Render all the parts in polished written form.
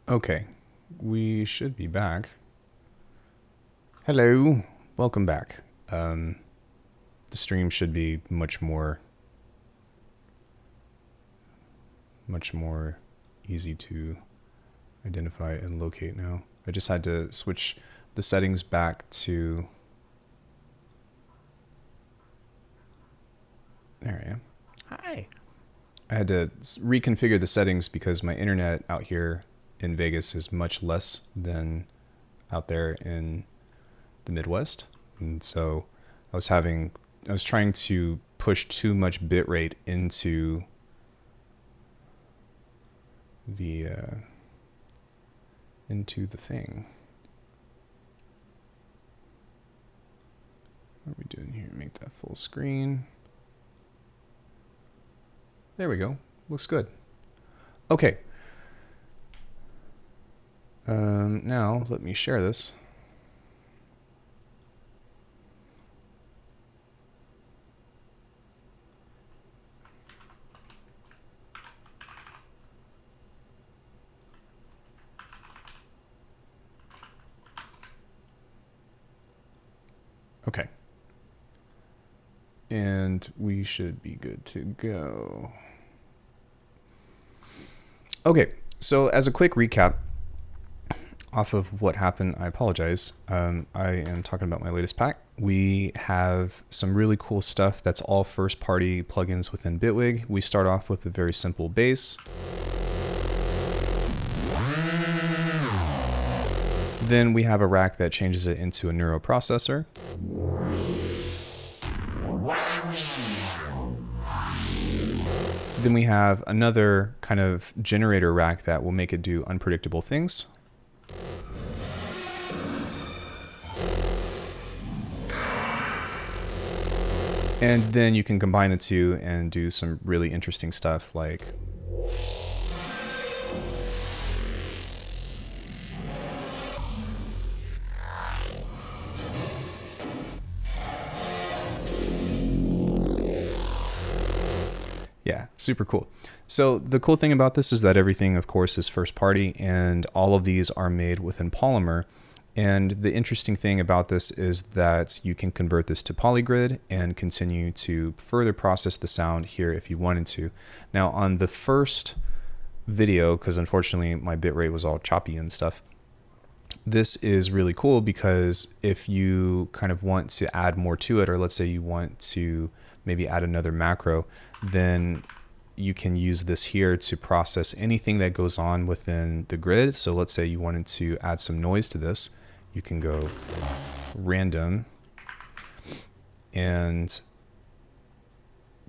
Okay, we should be back. Hello, welcome back. The stream should be much more easy to identify and locate now. I just had to switch the settings back to... There I am. Hi. I had to reconfigure the settings because my internet out here in Vegas is much less than out there in the Midwest. And so I was trying to push too much bitrate into the thing. What are we doing here? Make that full screen. There we go. Looks good. Okay. Now let me share this. Okay. And we should be good to go. Okay, so as a quick recap off of what happened, I apologize. I am talking about my latest pack. We have some really cool stuff that's all first-party plugins within Bitwig. We start off with a very simple bass. Then we have a rack that changes it into a Neuro processor. Then we have another kind of generator rack that will make it do unpredictable things. And then you can combine the two and do some really interesting stuff like... Yeah, super cool. So the cool thing about this is that everything, of course, is first party, and all of these are made within Polymer. And the interesting thing about this is that you can convert this to polygrid and continue to further process the sound here if you wanted to. Now, on the first video, because unfortunately my bitrate was all choppy and stuff, this is really cool because if you kind of want to add more to it, or let's say you want to maybe add another macro, then you can use this here to process anything that goes on within the grid. So let's say you wanted to add some noise to this, you can go random and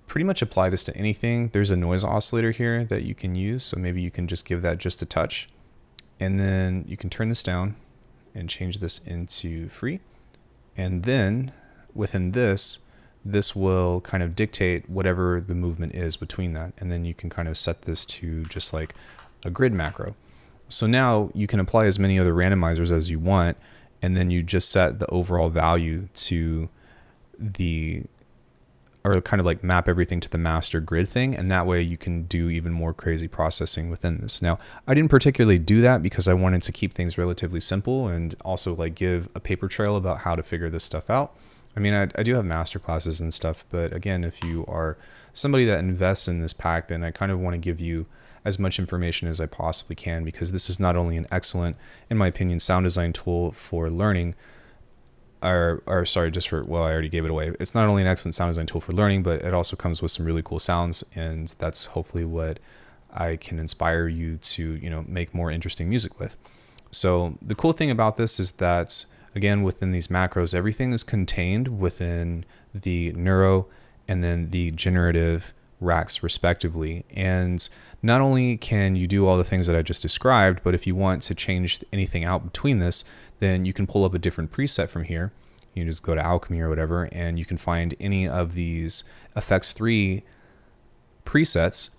pretty much apply this to anything. There's a noise oscillator here that you can use, so maybe you can just give that just a touch, and then you can turn this down and change this into free, and then within this will kind of dictate whatever the movement is between that, and then you can kind of set this to just like a grid macro. So now you can apply as many other randomizers as you want, and then you just set the overall value to the, or kind of like map everything to the master grid thing, and that way you can do even more crazy processing within this. Now, I didn't particularly do that because I wanted to keep things relatively simple and also like give a paper trail about how to figure this stuff out. I mean, I do have master classes and stuff, but again, if you are somebody that invests in this pack, then I kind of want to give you as much information as I possibly can, because this is not only an excellent, in my opinion, sound design tool for learning, or sorry, just for, well, I already gave it away. It's not only an excellent sound design tool for learning, but it also comes with some really cool sounds, and that's hopefully what I can inspire you to, you know, make more interesting music with. So the cool thing about this is that, again, within these macros, everything is contained within the Neuro and then the generative racks respectively. And not only can you do all the things that I just described, but if you want to change anything out between this, then you can pull up a different preset from here. You just go to Alckemy or whatever, and you can find any of these FX3 presets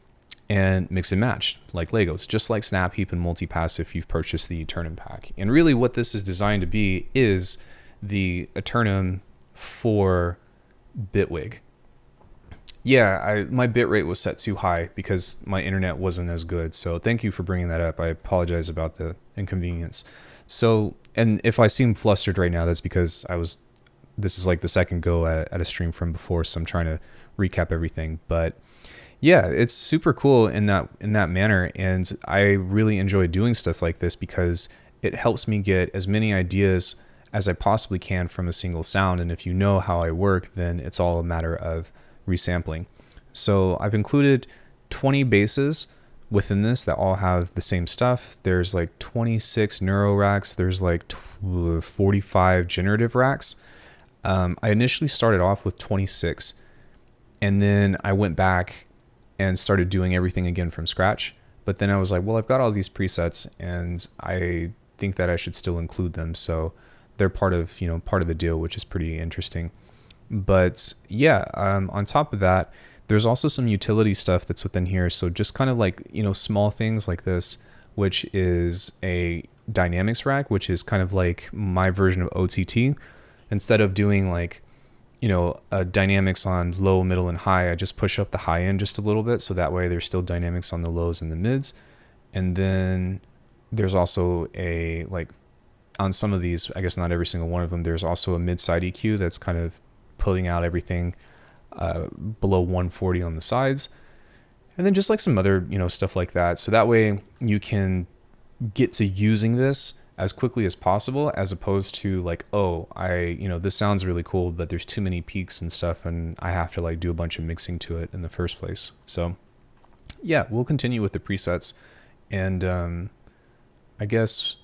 and mix and match like Legos, just like Snap Heap and Multipass if you've purchased the Eternum pack. And really what this is designed to be is the Eternum for Bitwig. Yeah, my bitrate was set too high because my internet wasn't as good. So thank you for bringing that up. I apologize about the inconvenience. So, and if I seem flustered right now, that's because this is like the second go at a stream from before. So I'm trying to recap everything. But yeah, it's super cool in that manner. And I really enjoy doing stuff like this because it helps me get as many ideas as I possibly can from a single sound. And if you know how I work, then it's all a matter of resampling. So I've included 20 basses within this that all have the same stuff. There's like 26 neuro racks. There's like 45 generative racks. I initially started off with 26, and then I went back and started doing everything again from scratch. But then I was like, well, I've got all these presets and I think that I should still include them. So they're part of the deal, which is pretty interesting. But yeah, on top of that, there's also some utility stuff that's within here. So just kind of like, small things like this, which is a dynamics rack, which is kind of like my version of OTT. Instead of doing like, a dynamics on low, middle, and high, I just push up the high end just a little bit. So that way there's still dynamics on the lows and the mids. And then there's also on some of these, I guess not every single one of them, there's also a mid-side EQ that's kind of putting out everything below 140 on the sides, and then just like some other stuff like that. So that way you can get to using this as quickly as possible, as opposed to like, oh, this sounds really cool, but there's too many peaks and stuff, and I have to like do a bunch of mixing to it in the first place. So yeah, we'll continue with the presets, and I guess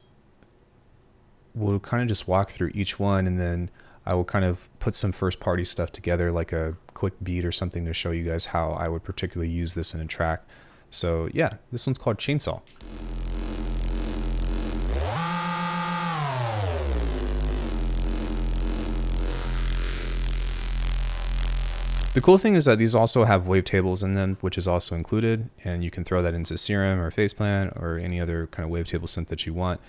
we'll kind of just walk through each one, and then I will kind of put some first party stuff together, like a quick beat or something, to show you guys how I would particularly use this in a track. So yeah, this one's called Chainsaw. The cool thing is that these also have wavetables in them, which is also included, and you can throw that into Serum or Faceplant or any other kind of wavetable synth that you want.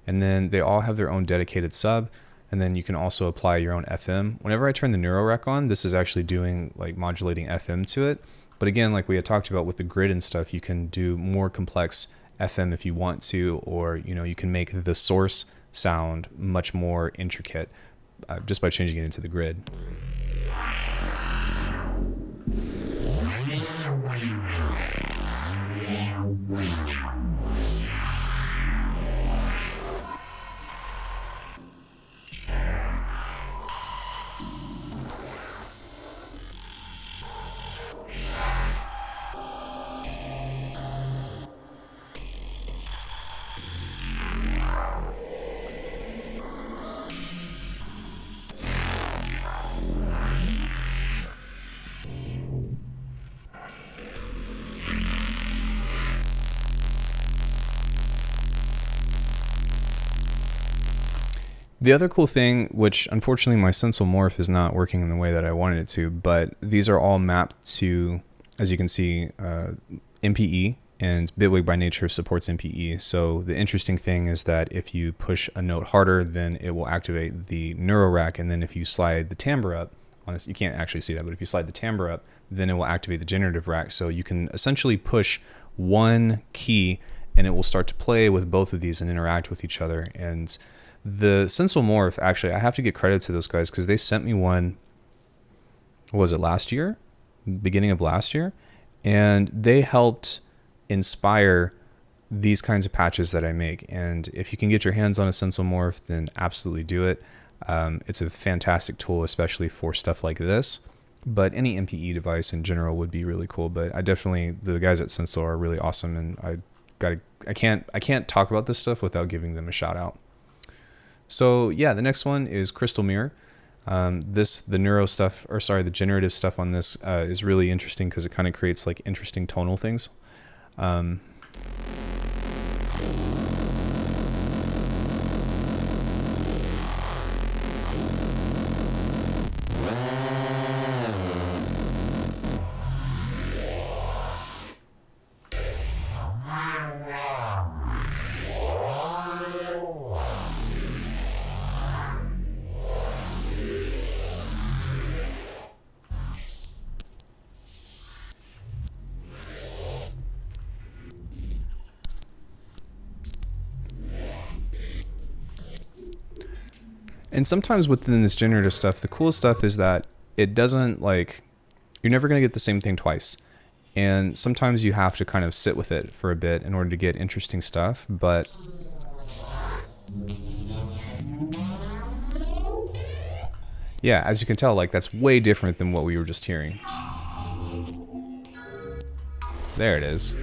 And then they all have their own dedicated sub. And then you can also apply your own FM. Whenever I turn the Neuro rec on, this is actually doing like modulating FM to it. But again, like we had talked about with the grid and stuff, you can do more complex FM if you want to, or you can make the source sound much more intricate just by changing it into the grid. The other cool thing, which unfortunately my Stencil Morph is not working in the way that I wanted it to, but these are all mapped to, as you can see, MPE, and Bitwig by nature supports MPE. So the interesting thing is that if you push a note harder, then it will activate the Neuro rack, and then if you slide the timbre up, on this, you can't actually see that, but if you slide the timbre up, then it will activate the generative rack. So you can essentially push one key, and it will start to play with both of these and interact with each other. And the Stencil Morph, actually, I have to get credit to those guys because they sent me one, was it last year? Beginning of last year? And they helped inspire these kinds of patches that I make. And if you can get your hands on a Stencil Morph, then absolutely do it. It's a fantastic tool, especially for stuff like this. But any MPE device in general would be really cool. But I definitely, the guys at Stencil are really awesome, and I can't talk about this stuff without giving them a shout out. So yeah, the next one is Crystal Mirror. The neuro stuff, or sorry, the generative stuff on this is really interesting because it kind of creates like interesting tonal things. And sometimes within this generative stuff, the cool stuff is that it doesn't like, you're never going to get the same thing twice. And sometimes you have to kind of sit with it for a bit in order to get interesting stuff. But yeah, as you can tell, like that's way different than what we were just hearing. There it is.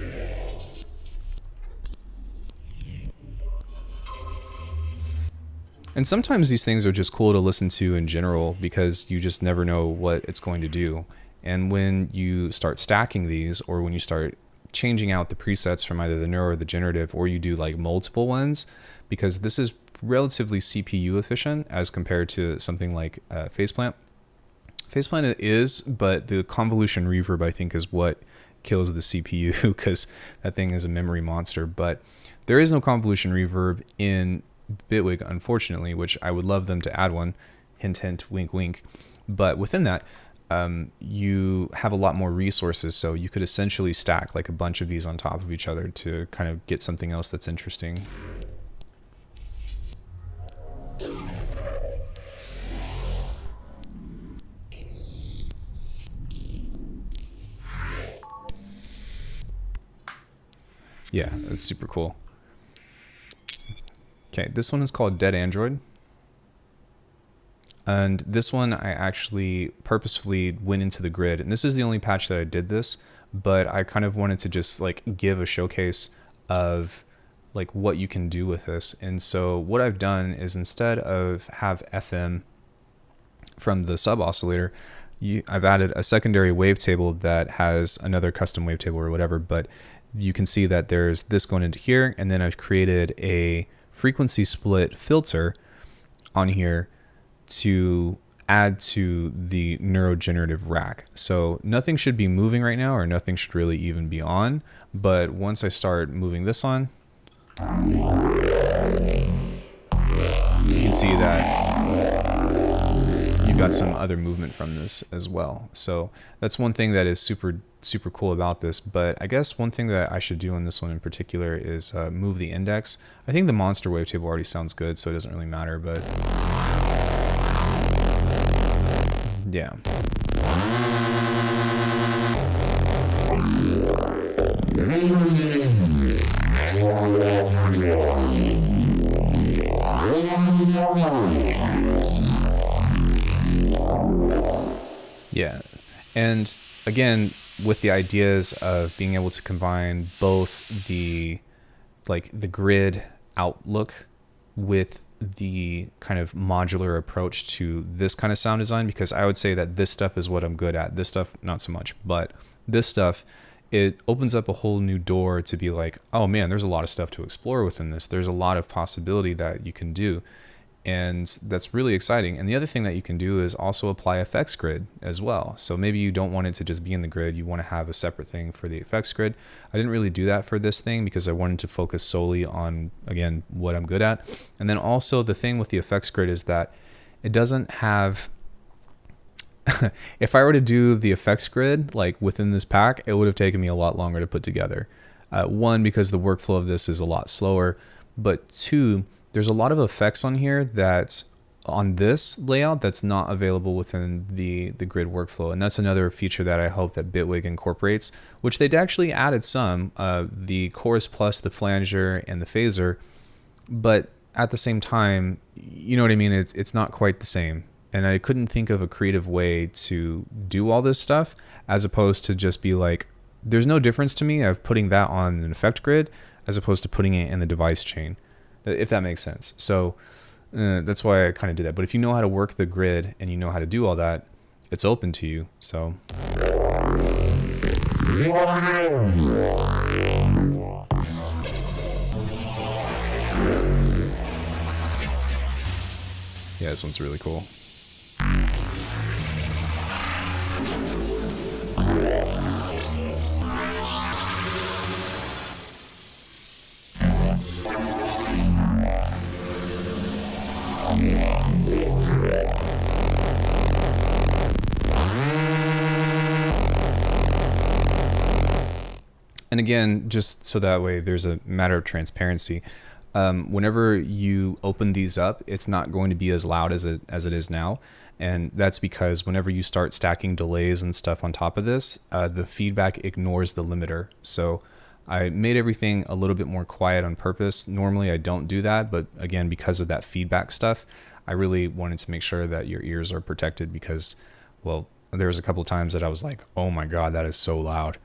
And sometimes these things are just cool to listen to in general because you just never know what it's going to do. And when you start stacking these, or when you start changing out the presets from either the Neuro or the generative, or you do like multiple ones, because this is relatively CPU efficient as compared to something like Faceplant. Faceplant it is, but the convolution reverb I think is what kills the CPU because that thing is a memory monster. But there is no convolution reverb in Bitwig, unfortunately, which I would love them to add one. Hint, hint, wink, wink. But within that, you have a lot more resources, so you could essentially stack like a bunch of these on top of each other to kind of get something else that's interesting. Yeah, that's super cool. Okay, this one is called Dead Android. And this one I actually purposefully went into the grid. And this is the only patch that I did this, but I kind of wanted to just like give a showcase of like what you can do with this. And so what I've done is instead of have FM from the sub oscillator, I've added a secondary wavetable that has another custom wavetable or whatever, but you can see that there's this going into here, and then I've created a frequency split filter on here to add to the neurogenerative rack. So nothing should be moving right now, or nothing should really even be on, but once I start moving this on, you can see that you've got some other movement from this as well. So that's one thing that is super cool about this. But I guess one thing that I should do on this one in particular is move the index. I think the monster wavetable already sounds good, so it doesn't really matter, but yeah. Yeah, and again, with the ideas of being able to combine both the grid outlook with the kind of modular approach to this kind of sound design, because I would say that this stuff is what I'm good at. This stuff, not so much, but this stuff, it opens up a whole new door to be like, oh man, there's a lot of stuff to explore within this. There's a lot of possibility that you can do. And that's really exciting. And the other thing that you can do is also apply effects grid as well. So maybe you don't want it to just be in the grid. You want to have a separate thing for the effects grid. I didn't really do that for this thing because I wanted to focus solely on, again, what I'm good at. And then also the thing with the effects grid is that it doesn't have, if I were to do the effects grid like within this pack, it would have taken me a lot longer to put together. One, because the workflow of this is a lot slower, but two, there's a lot of effects on here that's on this layout that's not available within the grid workflow. And that's another feature that I hope that Bitwig incorporates, which they'd actually added some, the chorus plus, the flanger, and the phaser. But at the same time, you know what I mean? It's not quite the same. And I couldn't think of a creative way to do all this stuff as opposed to just be like, there's no difference to me of putting that on an effect grid as opposed to putting it in the device chain, if that makes sense. So that's why I kind of did that. But if you know how to work the grid and you know how to do all that, it's open to you. So yeah, this one's really cool. And again, just so that way there's a matter of transparency, whenever you open these up, it's not going to be as loud as it is now. And that's because whenever you start stacking delays and stuff on top of this, the feedback ignores the limiter. So I made everything a little bit more quiet on purpose. Normally I don't do that, but again, because of that feedback stuff, I really wanted to make sure that your ears are protected because, well, there was a couple of times that I was like, oh my God, that is so loud.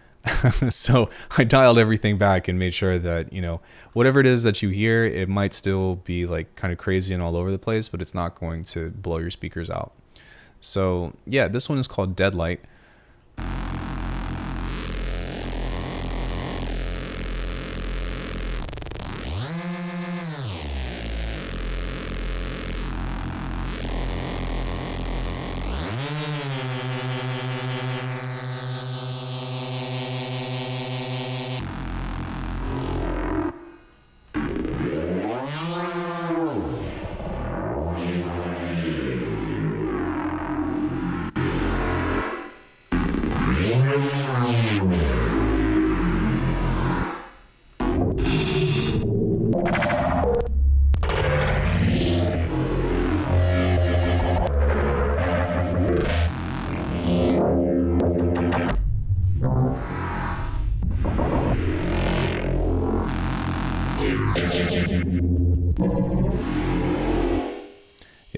So I dialed everything back and made sure that, you know, whatever it is that you hear, it might still be like kind of crazy and all over the place, but it's not going to blow your speakers out. So yeah, this one is called Deadlight.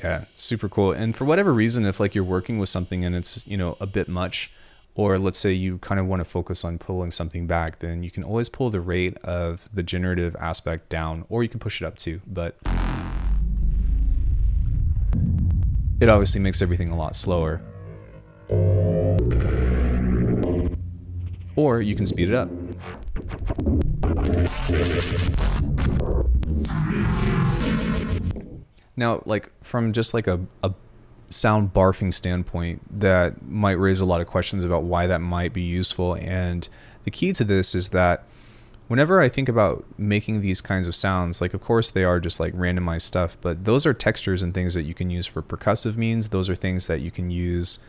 Yeah, super cool. And for whatever reason, if like you're working with something and it's, you know, a bit much, or let's say you kind of want to focus on pulling something back, then you can always pull the rate of the generative aspect down, or you can push it up too. But it obviously makes everything a lot slower. Or you can speed it up. Now, like from just like a sound barfing standpoint, that might raise a lot of questions about why that might be useful. And the key to this is that whenever I think about making these kinds of sounds, like of course they are just like randomized stuff, but those are textures and things that you can use for percussive means. Those are things that you can use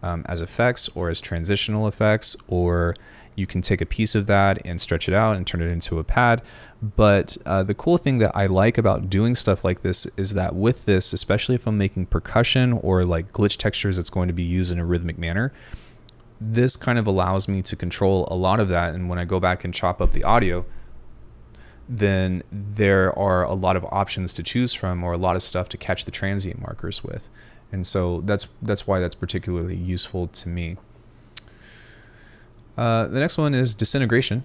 as effects or as transitional effects, or you can take a piece of that and stretch it out and turn it into a pad. But the cool thing that I like about doing stuff like this is that with this, especially if I'm making percussion or like glitch textures that's going to be used in a rhythmic manner, this kind of allows me to control a lot of that. And when I go back and chop up the audio, then there are a lot of options to choose from, or a lot of stuff to catch the transient markers with. And so that's why that's particularly useful to me. The next one is Disintegration,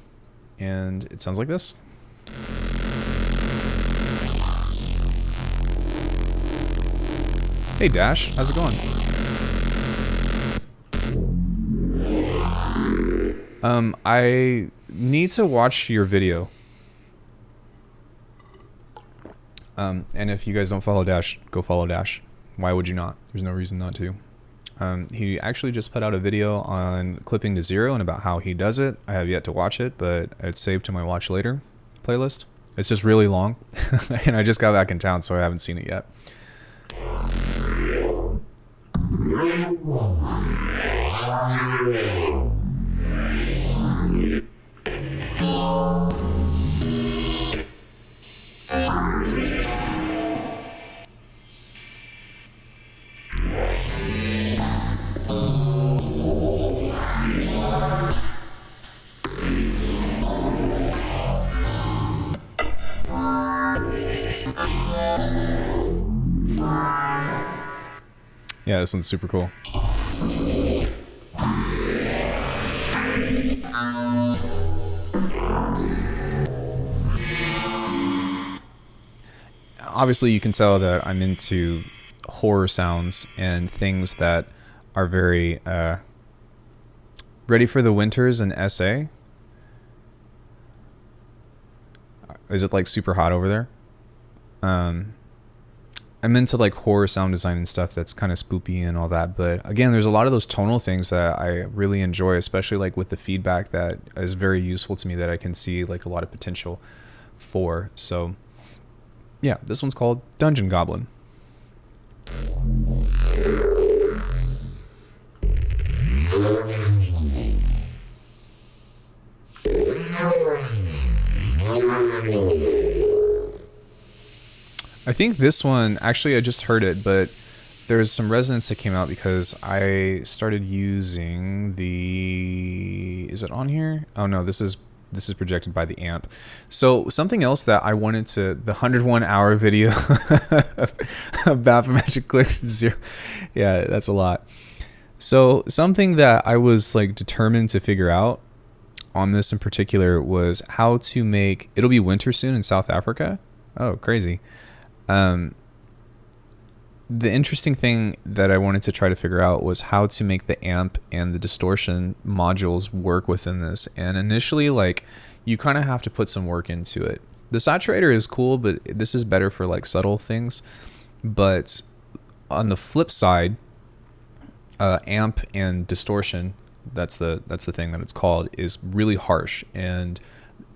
and it sounds like this. Hey Dash, how's it going? I need to watch your video. And if you guys don't follow Dash, go follow Dash. Why would you not? There's no reason not to. He actually just put out a video on clipping to 0 and about how he does it. I have yet to watch it, but it's saved to my watch later playlist. It's just really long, and I just got back in town, so I haven't seen it yet. Yeah, this one's super cool. Obviously, you can tell that I'm into horror sounds and things that are very ready for the winters in SA. Is it like super hot over there? I'm into like horror sound design and stuff that's kind of spoopy and all that, but again, there's a lot of those tonal things that I really enjoy, especially like with the feedback that is very useful to me, that I can see like a lot of potential for. So yeah, this one's called Dungeon Goblin. I think this one, actually I just heard it, but there's some resonance that came out because I started using the, is it on here? Oh no, this is projected by the amp. So something else that I wanted to, the 101 hour video of Baphomet click 0. Yeah, that's a lot. So something that I was like determined to figure out on this in particular was how to make, it'll be winter soon in South Africa. Oh, crazy. The interesting thing that I wanted to try to figure out was how to make the amp and the distortion modules work within this. And initially, like, you kind of have to put some work into it. The saturator is cool, but this is better for like subtle things. But on the flip side, amp and distortion, that's the thing that it's called, is really harsh. And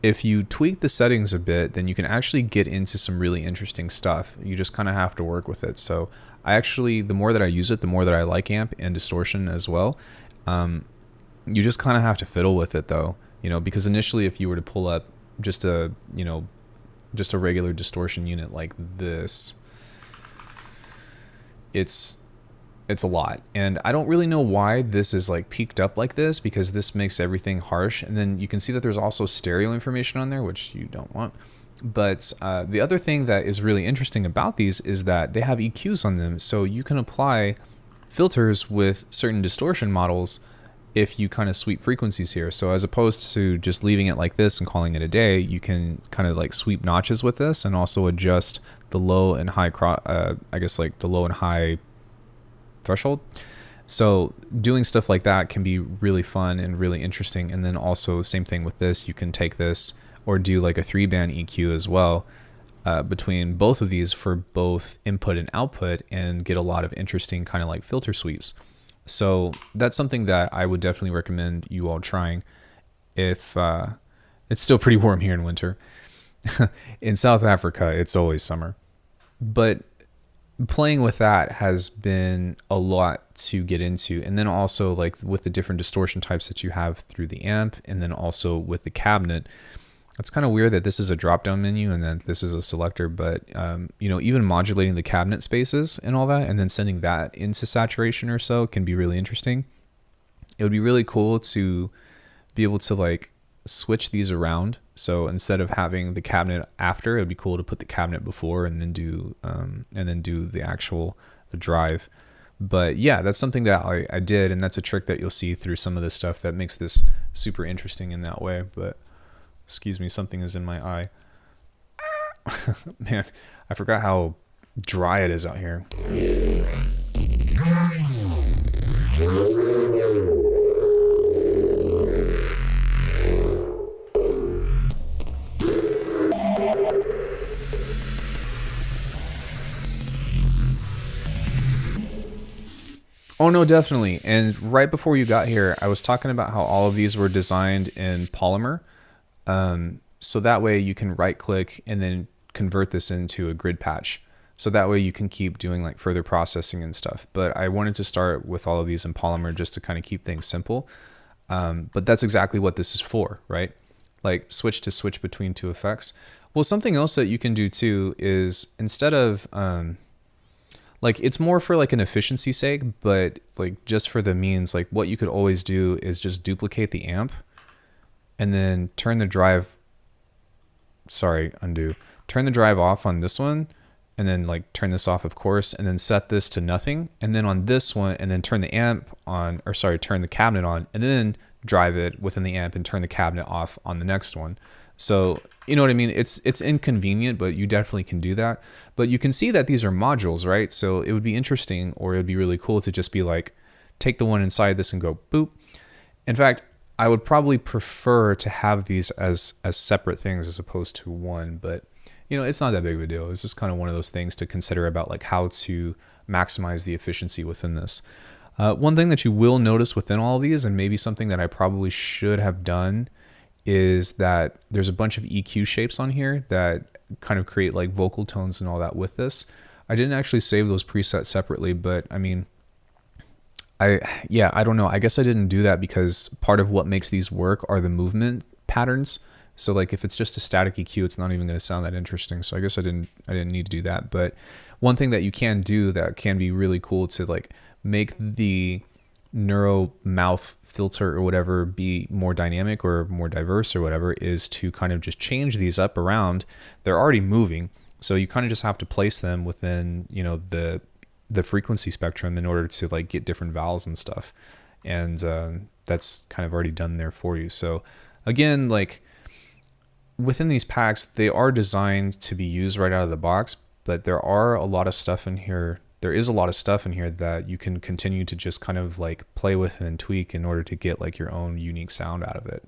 if you tweak the settings a bit, then you can actually get into some really interesting stuff. You just kind of have to work with it. So I actually, the more that I use it, the more that I like amp and distortion as well. You just kind of have to fiddle with it though, you know, because initially if you were to pull up just a, you know, just a regular distortion unit like this, it's a lot. And I don't really know why this is like peaked up like this, because this makes everything harsh. And then you can see that there's also stereo information on there, which you don't want. But the other thing that is really interesting about these is that they have EQs on them. So you can apply filters with certain distortion models if you kind of sweep frequencies here. So as opposed to just leaving it like this and calling it a day, you can kind of like sweep notches with this and also adjust the low and high, I guess like the low and high threshold. So doing stuff like that can be really fun and really interesting. And then also same thing with this, you can take this or do like a 3-band EQ as well between both of these for both input and output, and get a lot of interesting kind of like filter sweeps. So that's something that I would definitely recommend you all trying if it's still pretty warm here in winter. In South Africa, it's always summer. But playing with that has been a lot to get into. And then also like with the different distortion types that you have through the amp, and then also with the cabinet, it's kind of weird that this is a drop-down menu and then this is a selector, but you know, even modulating the cabinet spaces and all that, and then sending that into saturation or so can be really interesting. It would be really cool to be able to like switch these around. So instead of having the cabinet after, it would be cool to put the cabinet before and then do the drive. But yeah, that's something that I did, and that's a trick that you'll see through some of this stuff that makes this super interesting in that way. But excuse me, something is in my eye. Man, I forgot how dry it is out here. Oh no, definitely. And right before you got here, I was talking about how all of these were designed in Polymer. So that way you can right click and then convert this into a grid patch. So that way you can keep doing like further processing and stuff. But I wanted to start with all of these in Polymer just to kind of keep things simple. But that's exactly what this is for, right? Like switch between two effects. Well, something else that you can do too is instead of, like it's more for like an efficiency sake, but like just for the means, like what you could always do is just duplicate the amp and then turn the drive, turn the drive off on this one, and then like turn this off of course, and then set this to nothing. And then on this one, and then turn the amp on, or sorry, turn the cabinet on, and then drive it within the amp and turn the cabinet off on the next one. So, you know what I mean? It's inconvenient, but you definitely can do that. But you can see that these are modules, right? So it would be interesting, or it would be really cool to just be like, take the one inside this and go boop. In fact, I would probably prefer to have these as separate things as opposed to one, but you know, it's not that big of a deal. It's just kind of one of those things to consider about like how to maximize the efficiency within this. One thing that you will notice within all of these, and maybe something that I probably should have done, is that there's a bunch of EQ shapes on here that kind of create like vocal tones and all that with this. I didn't actually save those presets separately, but I mean, I don't know. I guess I didn't do that because part of what makes these work are the movement patterns So like if it's just a static EQ, it's not even going to sound that interesting. So I guess I didn't need to do that. But one thing that you can do that can be really cool to like make the Neuro mouth filter or whatever be more dynamic or more diverse or whatever is to kind of just change these up around. They're already moving, so you kind of just have to place them within, you know, the frequency spectrum in order to like get different vowels and stuff. And that's kind of already done there for you. So again, like within these packs, they are designed to be used right out of the box, but there are a lot of stuff in here. There is a lot of stuff in here that you can continue to just kind of like play with and tweak in order to get like your own unique sound out of it.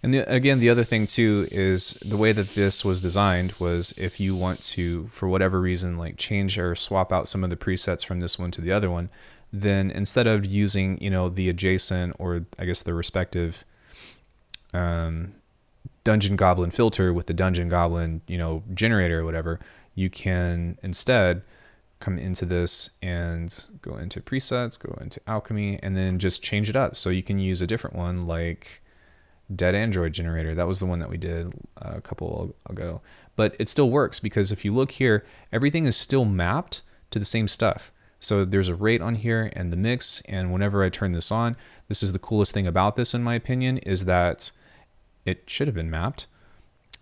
And again, the other thing too is the way that this was designed was if you want to, for whatever reason, like change or swap out some of the presets from this one to the other one, then instead of using, you know, the adjacent or I guess the respective Dungeon Goblin filter with the Dungeon Goblin, you know, generator or whatever, you can instead come into this and go into presets, go into Alckemy, and then just change it up. So you can use a different one like Dead Android generator. That was the one that we did a couple ago, but it still works because if you look here, everything is still mapped to the same stuff. So there's a rate on here and the mix, and whenever I turn this on, this is the coolest thing about this in my opinion, is that it should have been mapped.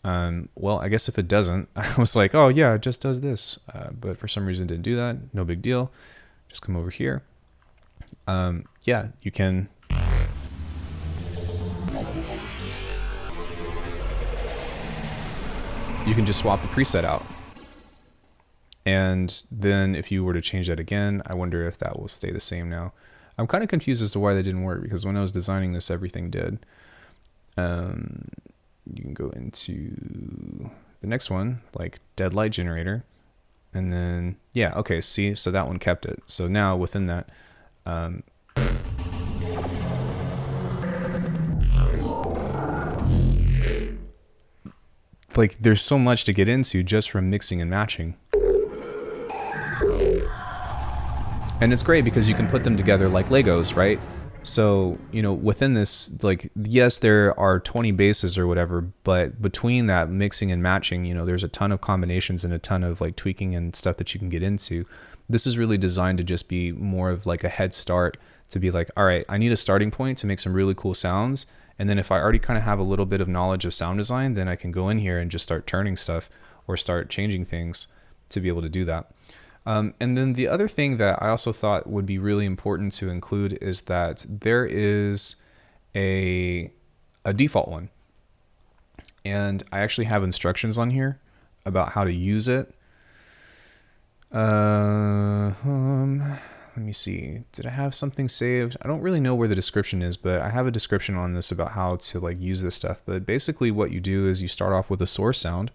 Well, I guess if it doesn't, I was like, oh yeah, it just does this, but for some reason it didn't do that. No big deal. Just come over here. Yeah, you can just swap the preset out. And then if you were to change that again, I wonder if that will stay the same now. I'm kind of confused as to why that didn't work, because when I was designing this, everything did. You can go into the next one, like Dead Light Generator. And then, yeah, okay, see, so that one kept it. So now within that, like there's so much to get into just from mixing and matching. And it's great because you can put them together like Legos, right? So, you know, within this, like, yes, there are 20 bases or whatever, but between that mixing and matching, you know, there's a ton of combinations and a ton of like tweaking and stuff that you can get into. This is really designed to just be more of like a head start to be like, all right, I need a starting point to make some really cool sounds. And then if I already kind of have a little bit of knowledge of sound design, then I can go in here and just start turning stuff or start changing things to be able to do that. And then the other thing that I also thought would be really important to include is that there is a default one. And I actually have instructions on here about how to use it. Let me see. Did I have something saved? I don't really know where the description is, but I have a description on this about how to like use this stuff. But basically what you do is you start off with a source sound,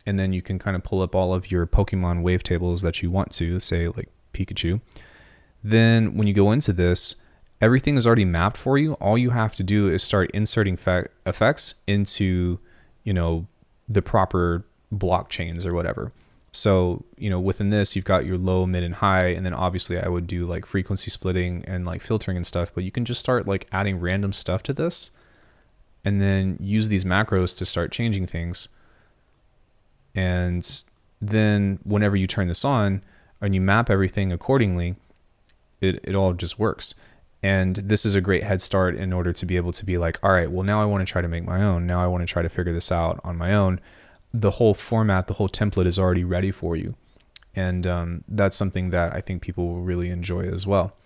and then you can kind of pull up all of your Pokemon wavetables that you want to, say like Pikachu. Then when you go into this, everything is already mapped for you. All you have to do is start inserting effects into, you know, the proper blockchains or whatever. So, you know, within this, you've got your low, mid, and high, and then obviously I would do like frequency splitting and like filtering and stuff, but you can just start like adding random stuff to this and then use these macros to start changing things. And then whenever you turn this on and you map everything accordingly, it all just works. And this is a great head start in order to be able to be like, all right, well, now I want to try to make my own. Now I want to try to figure this out on my own. The whole format, the whole template is already ready for you. And that's something that I think people will really enjoy as well.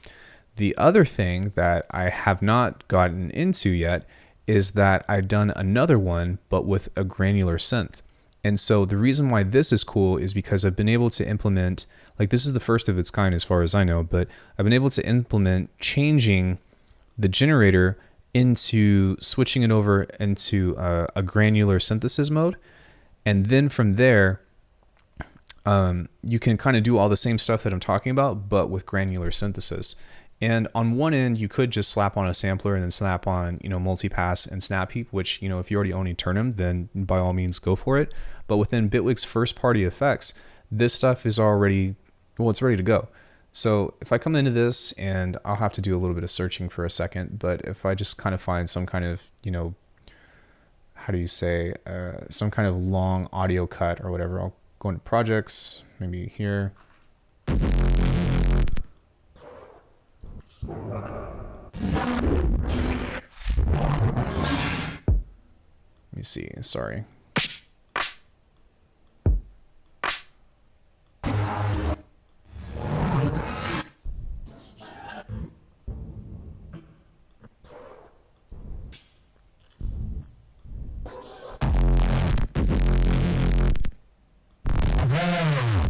The other thing that I have not gotten into yet is that I've done another one, but with a granular synth. And so the reason why this is cool is because I've been able to implement, like this is the first of its kind as far as I know, but I've been able to implement changing the generator into switching it over into a granular synthesis mode. And then from there, you can kind of do all the same stuff that I'm talking about, but with granular synthesis. And on one end, you could just slap on a sampler and then slap on, multipass and snap heap, which, if you already own Eternum, then by all means go for it. But within Bitwig's first party effects, this stuff is already, it's ready to go. So if I come into this, and I'll have to do a little bit of searching for a second, but if I just kind of find some kind of, how do you say, some kind of long audio cut or whatever, I'll go into projects, maybe here. Let me see, sorry.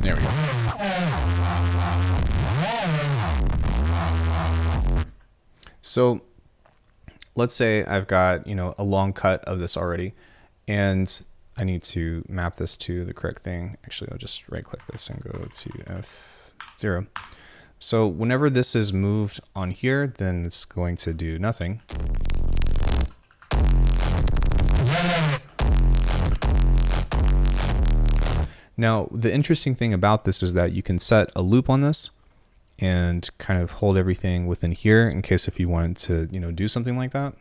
There we go. So let's say I've got, a long cut of this already, and I need to map this to the correct thing. Actually, I'll just right click this and go to F0. So whenever this is moved on here, then it's going to do nothing. Now, the interesting thing about this is that you can set a loop on this and kind of hold everything within here in case if you wanted to, do something like that.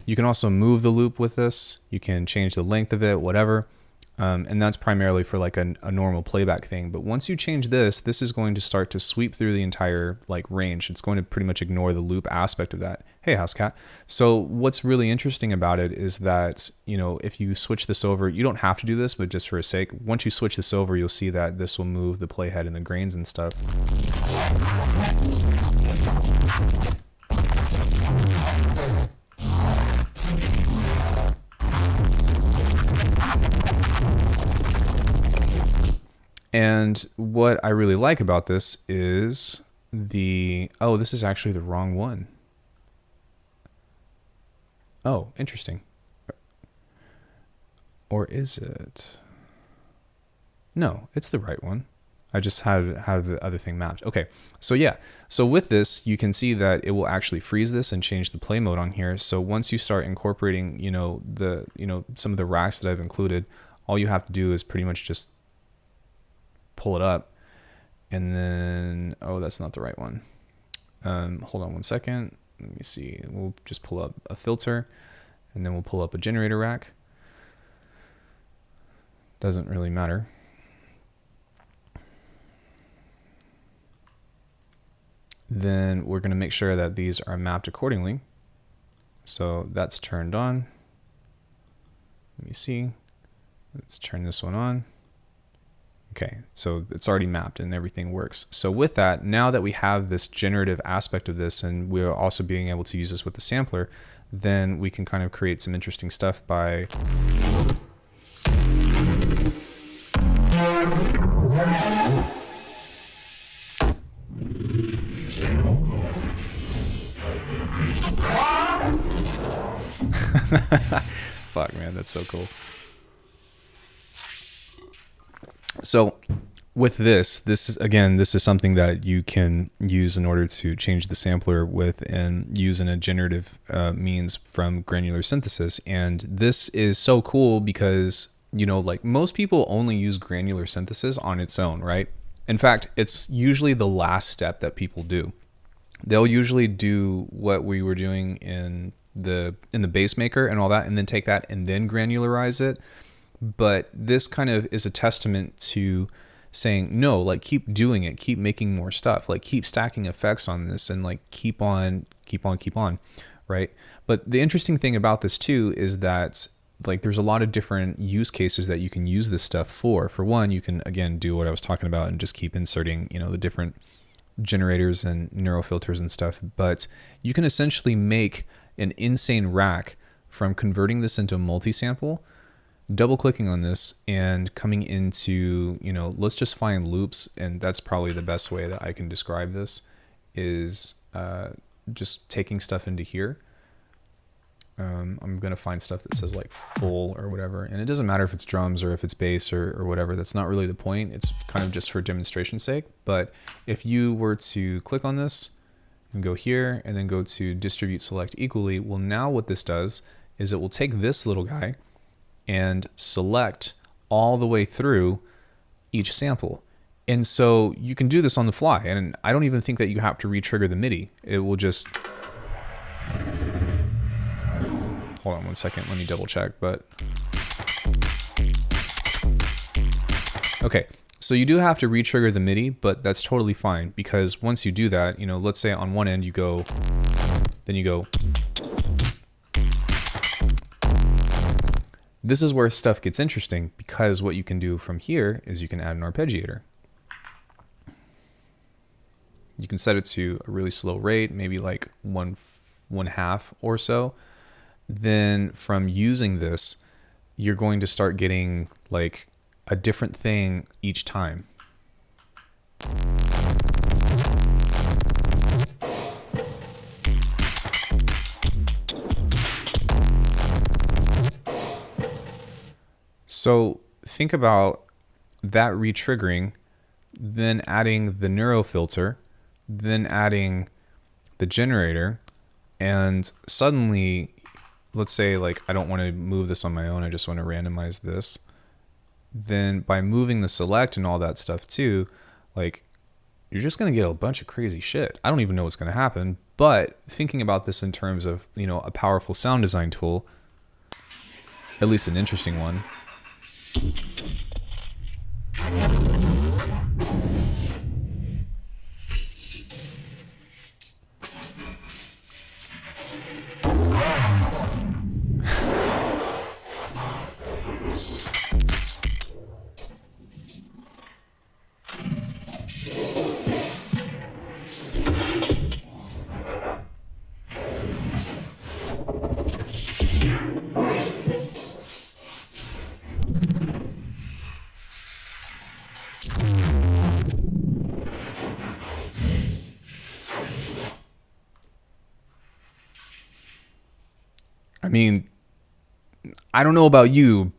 You can also move the loop with this. You can change the length of it, whatever. And that's primarily for like a normal playback thing. But once you change this, this is going to start to sweep through the entire range. It's going to pretty much ignore the loop aspect of that. Hey, house cat. So what's really interesting about it is that, if you switch this over, you don't have to do this, but just for a sake, once you switch this over, you'll see that this will move the playhead and the grains and stuff. And what I really like about this is oh, this is actually the wrong one. Oh, interesting. Or is it? No, it's the right one. I just have the other thing mapped. Okay, so yeah. So with this, you can see that it will actually freeze this and change the play mode on here. So once you start incorporating, some of the racks that I've included, all you have to do is pretty much just pull it up, and then, oh, that's not the right one. Hold on one second. Let me see. We'll just pull up a filter, and then we'll pull up a generator rack. Doesn't really matter. Then we're going to make sure that these are mapped accordingly. So that's turned on. Let me see. Let's turn this one on. Okay, so it's already mapped and everything works. So with that, now that we have this generative aspect of this, and we're also being able to use this with the sampler, then we can kind of create some interesting stuff by fuck, man, that's so cool. So with this is something that you can use in order to change the sampler with and use in a generative means from granular synthesis. And this is so cool because, most people only use granular synthesis on its own, right? In fact, it's usually the last step that people do. They'll usually do what we were doing in the bass maker and all that, and then take that and then granularize it. But this kind of is a testament to saying, no, keep doing it, keep making more stuff, keep stacking effects on this, and keep on, right? But the interesting thing about this too is that there's a lot of different use cases that you can use this stuff for. For one, you can, again, do what I was talking about and just keep inserting, the different generators and Neuro filters and stuff. But you can essentially make an insane rack from converting this into multi-sample, double clicking on this and coming into, let's just find loops. And that's probably the best way that I can describe this is just taking stuff into here. I'm going to find stuff that says like full or whatever. And it doesn't matter if it's drums or if it's bass or whatever. That's not really the point. It's kind of just for demonstration's sake. But if you were to click on this and go here and then go to distribute select equally, well, now what this does is it will take this little guy and select all the way through each sample. And so you can do this on the fly. And I don't even think that you have to re-trigger the MIDI. It will just... Hold on one second, let me double check, but... Okay, so you do have to re-trigger the MIDI, but that's totally fine, because once you do that, you know, let's say on one end you go, then you go... This is where stuff gets interesting, because what you can do from here is you can add an arpeggiator. You can set it to a really slow rate, maybe like one half or so. Then from using this, you're going to start getting like a different thing each time. So think about that re-triggering, then adding the Neuro filter, then adding the generator, and suddenly, let's say like I don't want to move this on my own, I just want to randomize this. Then by moving the select and all that stuff too, like you're just going to get a bunch of crazy shit. I don't even know what's going to happen, but thinking about this in terms of, you know, a powerful sound design tool, at least an interesting one. I mean, I don't know about you,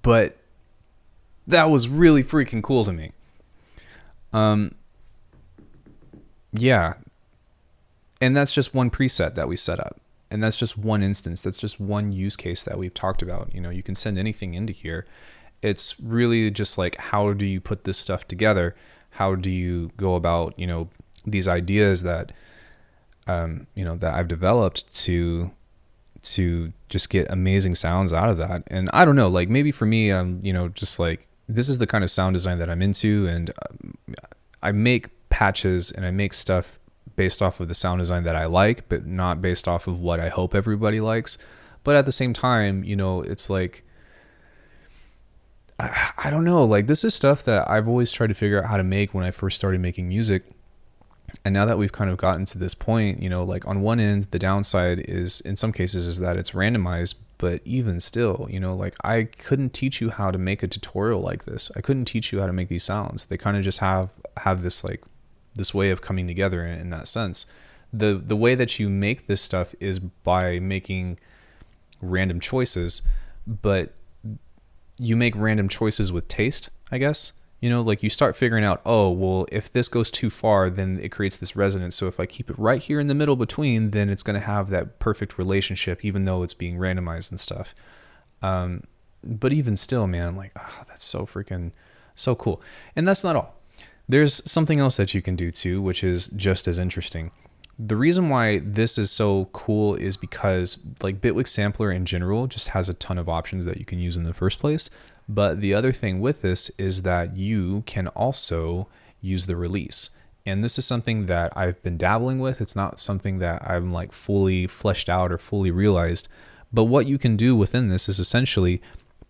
but that was really freaking cool to me. Yeah. And that's just one preset that we set up. And that's just one instance. That's just one use case that we've talked about. You know, you can send anything into here. It's really just like, how do you put this stuff together? How do you go about, you know, these ideas that, you know, that I've developed to just get amazing sounds out of that. And I don't know, like maybe for me, you know, just like, this is the kind of sound design that I'm into. And I make patches and I make stuff based off of the sound design that I like, but not based off of what I hope everybody likes. But at the same time, you know, it's like, I don't know, like this is stuff that I've always tried to figure out how to make when I first started making music. And now that we've kind of gotten to this point, you know, like on one end, the downside is in some cases is that it's randomized, but even still, you know, like I couldn't teach you how to make a tutorial like this. I couldn't teach you how to make these sounds. They kind of just have this like this way of coming together in that sense. The way that you make this stuff is by making random choices, but you make random choices with taste, I guess. You know, like you start figuring out, oh, well, if this goes too far, then it creates this resonance. So if I keep it right here in the middle between, then it's going to have that perfect relationship, even though it's being randomized and stuff. But even still, man, like, oh, that's so freaking, so cool. And that's not all. There's something else that you can do too, which is just as interesting. The reason why this is so cool is because like Bitwig Sampler in general just has a ton of options that you can use in the first place. But the other thing with this is that you can also use the release. And this is something that I've been dabbling with. It's not something that I'm like fully fleshed out or fully realized. But what you can do within this is essentially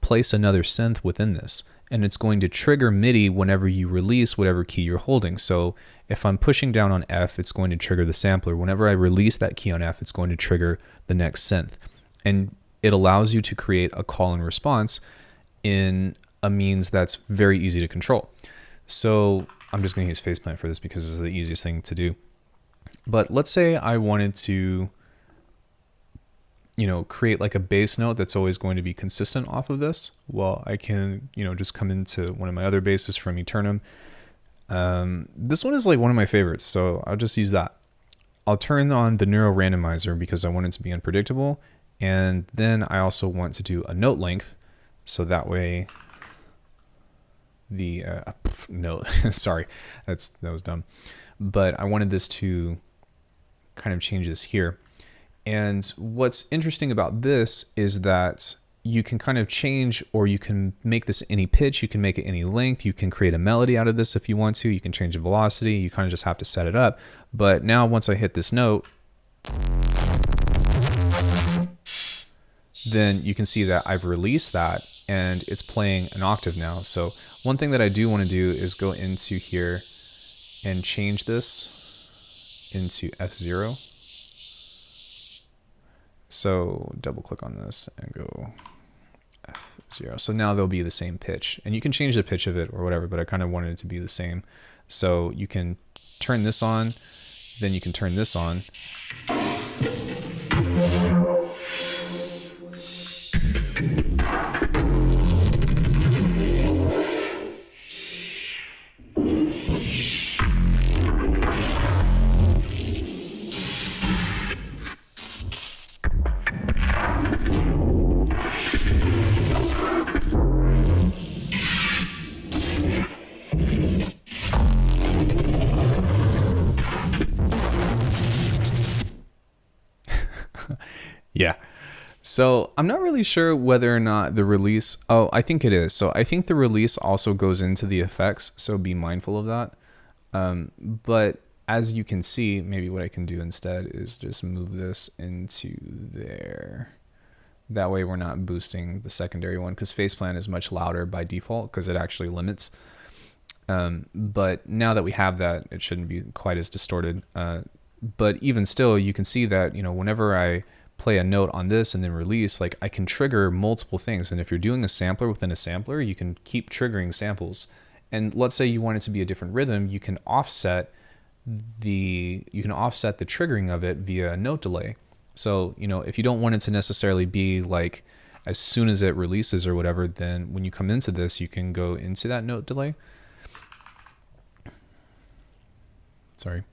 place another synth within this. And it's going to trigger MIDI whenever you release whatever key you're holding. So if I'm pushing down on F, it's going to trigger the sampler. Whenever I release that key on F, it's going to trigger the next synth. And it allows you to create a call and response in a means that's very easy to control. So I'm just going to use faceplant for this because this is the easiest thing to do. But let's say I wanted to create like a bass note that's always going to be consistent off of this, well, I can, just come into one of my other basses from Eternum. This one is like one of my favorites, so I'll just use that. I'll turn on the Neuro randomizer because I want it to be unpredictable. And then I also want to do a note length. So that way the no, sorry, that was dumb. But I wanted this to kind of change this here. And what's interesting about this is that you can kind of change, or you can make this any pitch, you can make it any length, you can create a melody out of this if you want to, you can change the velocity, you kind of just have to set it up. But now once I hit this note, then you can see that I've released that and it's playing an octave now. So one thing that I do want to do is go into here and change this into F0. So double click on this and go F0. So now they'll be the same pitch, and you can change the pitch of it or whatever, but I kind of wanted it to be the same. So you can turn this on, then you can turn this on. Yeah. So I'm not really sure whether or not the release, oh, I think it is. So I think the release also goes into the effects. So be mindful of that. But as you can see, maybe what I can do instead is just move this into there. That way we're not boosting the secondary one, because faceplant is much louder by default because it actually limits. But now that we have that, it shouldn't be quite as distorted. But even still, you can see that, whenever I play a note on this and then release, like I can trigger multiple things. And if you're doing a sampler within a sampler, you can keep triggering samples. And let's say you want it to be a different rhythm, you can offset the triggering of it via a note delay. So, if you don't want it to necessarily be like as soon as it releases or whatever, then when you come into this, you can go into that note delay. Sorry.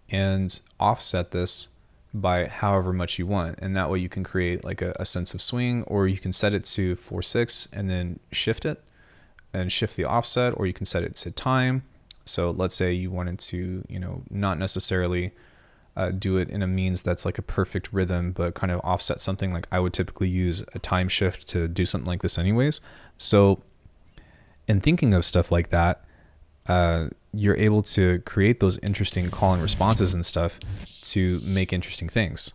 And offset this by however much you want, and that way you can create like a sense of swing, or you can set it to 4/6 and then shift it and shift the offset, or you can set it to time. So let's say you wanted to not necessarily do it in a means that's like a perfect rhythm, but kind of offset something. Like I would typically use a time shift to do something like this anyways. So in thinking of stuff like that, you're able to create those interesting call and responses and stuff to make interesting things.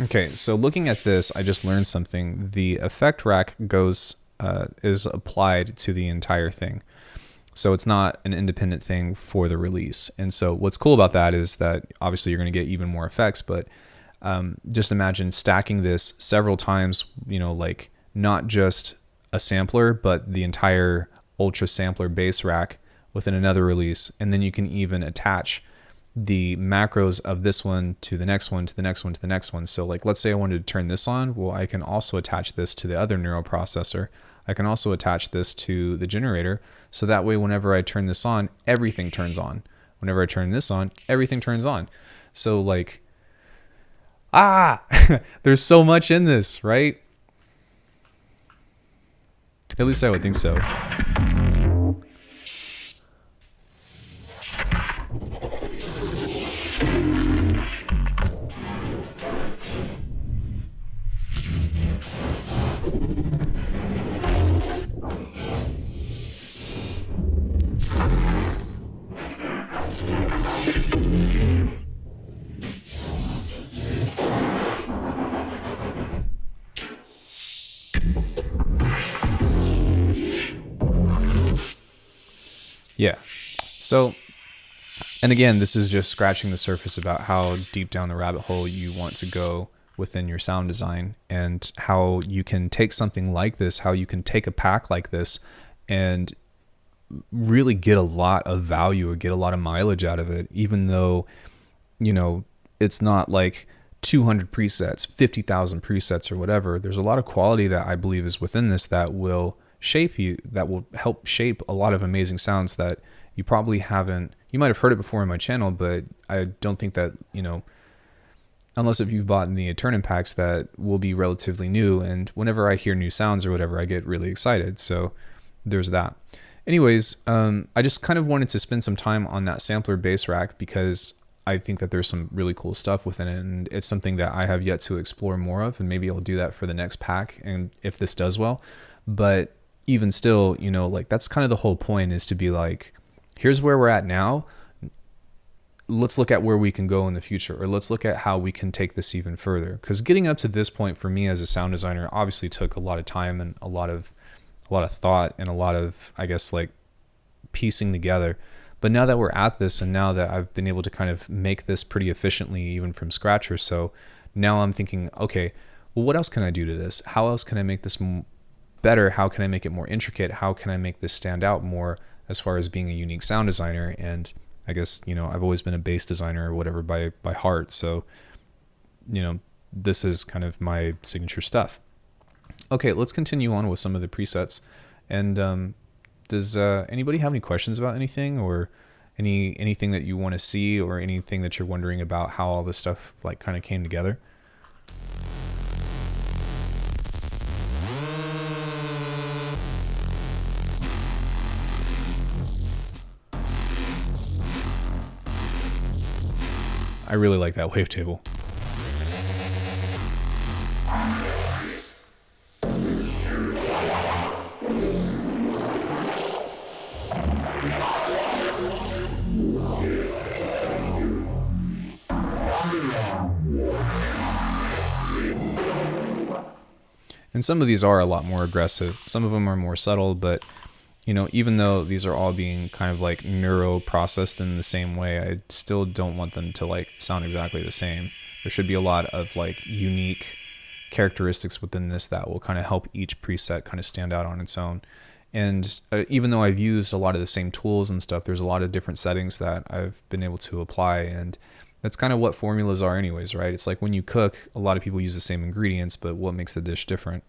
Okay, so looking at this, I just learned something. The effect rack is applied to the entire thing. So it's not an independent thing for the release. And so what's cool about that is that obviously you're going to get even more effects, but just imagine stacking this several times, like not just a sampler, but the entire ultra sampler bass rack within another release. And then you can even attach the macros of this one to the next one, to the next one, to the next one. So like, let's say I wanted to turn this on. Well, I can also attach this to the other Neuro processor. I can also attach this to the generator. So that way, whenever I turn this on, everything turns on. Whenever I turn this on, everything turns on. So like, there's so much in this, right? At least I would think so. Yeah. So And again, this is just scratching the surface about how deep down the rabbit hole you want to go within your sound design, and how you can take something like this, how you can take a pack like this and really get a lot of value or get a lot of mileage out of it, even though, you know, it's not like 200 presets, 50,000 presets or whatever. There's a lot of quality that I believe is within this that will shape you, that will help shape a lot of amazing sounds that you probably haven't, you might have heard it before in my channel, but I don't think that, you know, unless if you've bought the Eternum packs, that will be relatively new. And whenever I hear new sounds or whatever, I get really excited. So there's that. Anyways, I just kind of wanted to spend some time on that sampler bass rack because I think that there's some really cool stuff within it, and it's something that I have yet to explore more of, and maybe I'll do that for the next pack, and if this does well. But even still, you know, like that's kind of the whole point, is to be like, here's where we're at now. Let's look at where we can go in the future, or let's look at how we can take this even further. Because getting up to this point for me as a sound designer obviously took a lot of time and a lot of thought and a lot of, I guess, like piecing together. But now that we're at this, and now that I've been able to kind of make this pretty efficiently, even from scratch or so, now I'm thinking, okay, well, what else can I do to this? How else can I make this better? How can I make it more intricate? How can I make this stand out more as far as being a unique sound designer? And I guess, you know, I've always been a bass designer or whatever by heart. So, you know, this is kind of my signature stuff. Okay, let's continue on with some of the presets. And does anybody have any questions about anything, or anything that you want to see, or anything that you're wondering about how all this stuff like kind of came together? I really like that wavetable. And some of these are a lot more aggressive. Some of them are more subtle, but you know, even though these are all being kind of like neuro processed in the same way, I still don't want them to like sound exactly the same. There should be a lot of like unique characteristics within this that will kind of help each preset kind of stand out on its own. And even though I've used a lot of the same tools and stuff, there's a lot of different settings that I've been able to apply, and that's kind of what formulas are anyways, right? It's like when you cook, a lot of people use the same ingredients, but what makes the dish different?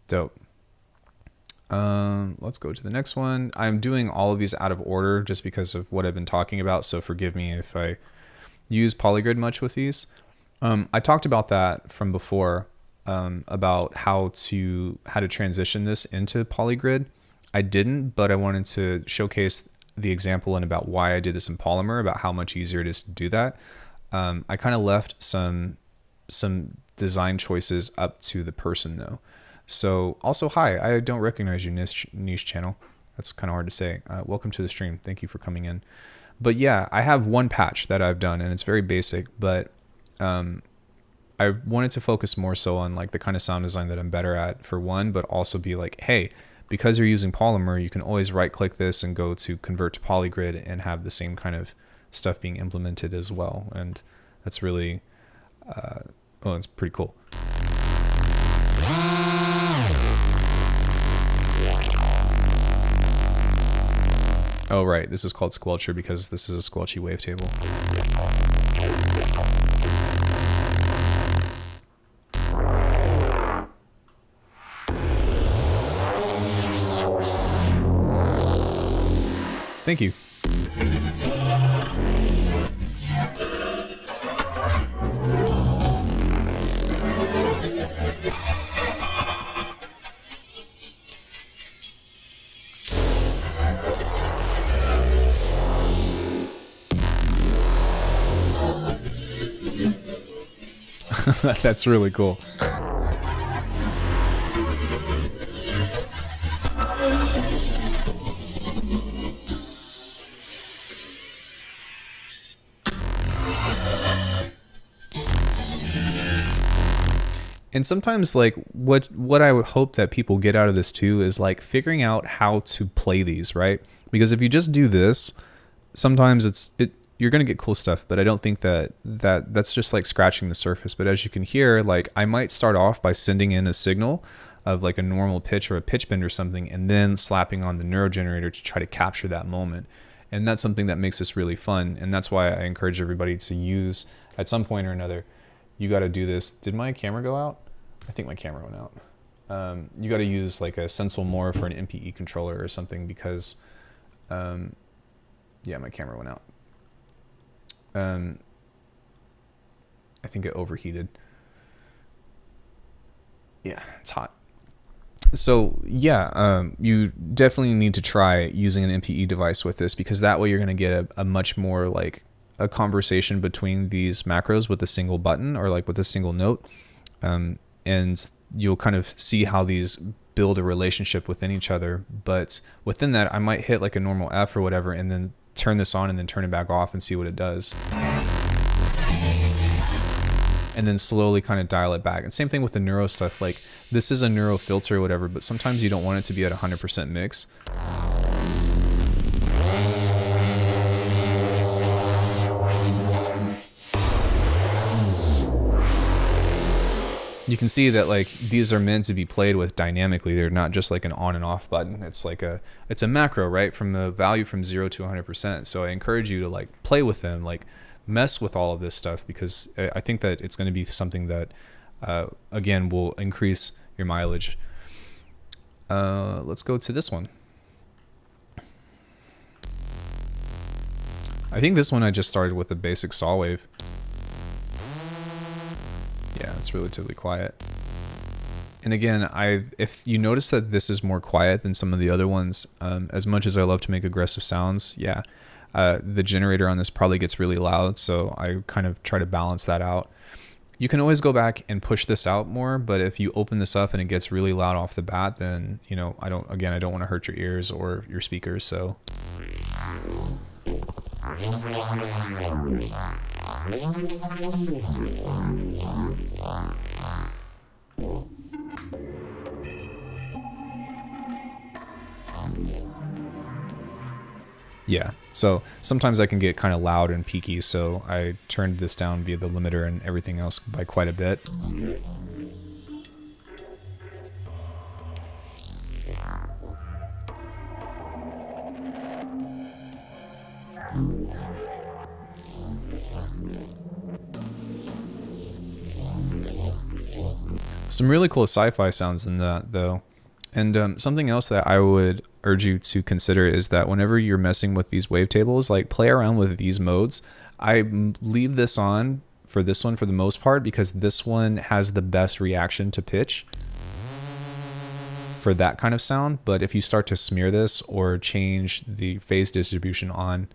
Dope. Let's go to the next one. I'm doing all of these out of order just because of what I've been talking about, so forgive me if I use polygrid much with these. I talked about that from before, about how to transition this into polygrid. I didn't, but I wanted to showcase the example and about why I did this in Polymer, about how much easier it is to do that. I kind of left some design choices up to the person though. So also, hi, I don't recognize your niche channel. That's kind of hard to say. Welcome to the stream. Thank you for coming in. But yeah, I have one patch that I've done, and it's very basic, but I wanted to focus more so on like the kind of sound design that I'm better at, for one, but also be like, hey, because you're using Polymer, you can always right click this and go to convert to polygrid and have the same kind of stuff being implemented as well. And that's really, well, it's pretty cool. Oh, right. This is called Squelcher because this is a squelchy wavetable. Thank you. That's really cool. And sometimes like what I would hope that people get out of this too is like figuring out how to play these, right? Because if you just do this, sometimes you're going to get cool stuff, but I don't think that's just like scratching the surface. But as you can hear, like I might start off by sending in a signal of like a normal pitch or a pitch bend or something, and then slapping on the Neuro generator to try to capture that moment. And that's something that makes this really fun. And that's why I encourage everybody to use, at some point or another, you got to do this. Did my camera go out? I think my camera went out. You got to use like a Sensel More for an MPE controller or something, because yeah, my camera went out. I think it overheated. Yeah, it's hot. So yeah, you definitely need to try using an MPE device with this, because that way you're going to get a much more like a conversation between these macros with a single button or like with a single note. And you'll kind of see how these build a relationship within each other. But within that, I might hit like a normal F or whatever, and then turn this on and then turn it back off and see what it does. And then slowly kind of dial it back. And same thing with the Neuro stuff. Like this is a Neuro filter or whatever, but sometimes you don't want it to be at 100% mix. You can see that like these are meant to be played with dynamically. They're not just like an on and off button. It's like it's a macro, right? From the value from 0 to 100%. So I encourage you to like play with them, like mess with all of this stuff, because I think that it's going to be something that, again, will increase your mileage. Let's go to this one. I think this one I just started with a basic saw wave. Yeah, it's relatively quiet. And again, if you notice that this is more quiet than some of the other ones, as much as I love to make aggressive sounds, yeah, the generator on this probably gets really loud, so I kind of try to balance that out. You can always go back and push this out more, but if you open this up and it gets really loud off the bat, then, you know, I don't want to hurt your ears or your speakers, so. Yeah, so sometimes I can get kind of loud and peaky, so I turned this down via the limiter and everything else by quite a bit. Some really cool sci-fi sounds in that, though. And something else that I would urge you to consider is that whenever you're messing with these wavetables, like play around with these modes. I leave this on for this one for the most part, because this one has the best reaction to pitch for that kind of sound. But if you start to smear this or change the phase distribution on,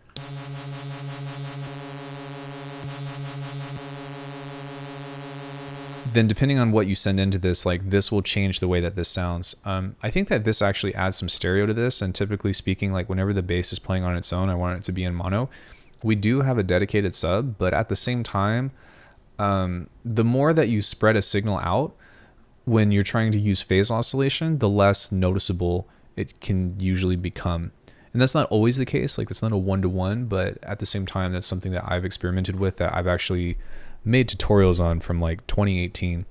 then depending on what you send into this, like this will change the way that this sounds. I think that this actually adds some stereo to this, and typically speaking, like whenever the bass is playing on its own, I want it to be in mono. We do have a dedicated sub, but at the same time, the more that you spread a signal out when you're trying to use phase oscillation, the less noticeable it can usually become. And that's not always the case, like it's not a one-to-one, but at the same time, that's something that I've experimented with, that I've actually made tutorials on from like 2018.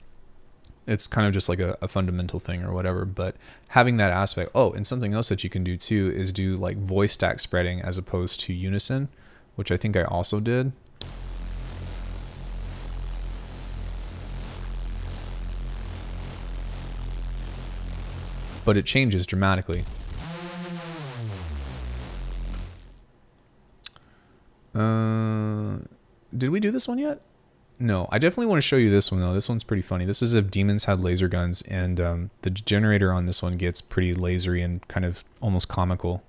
It's kind of just like a fundamental thing or whatever, but having that aspect. Oh, and something else that you can do too is do like voice stack spreading as opposed to unison, which I think I also did. But it changes dramatically. Did we do this one yet? No, I definitely want to show you this one though. This one's pretty funny. This is if demons had laser guns, and the generator on this one gets pretty lasery and kind of almost comical.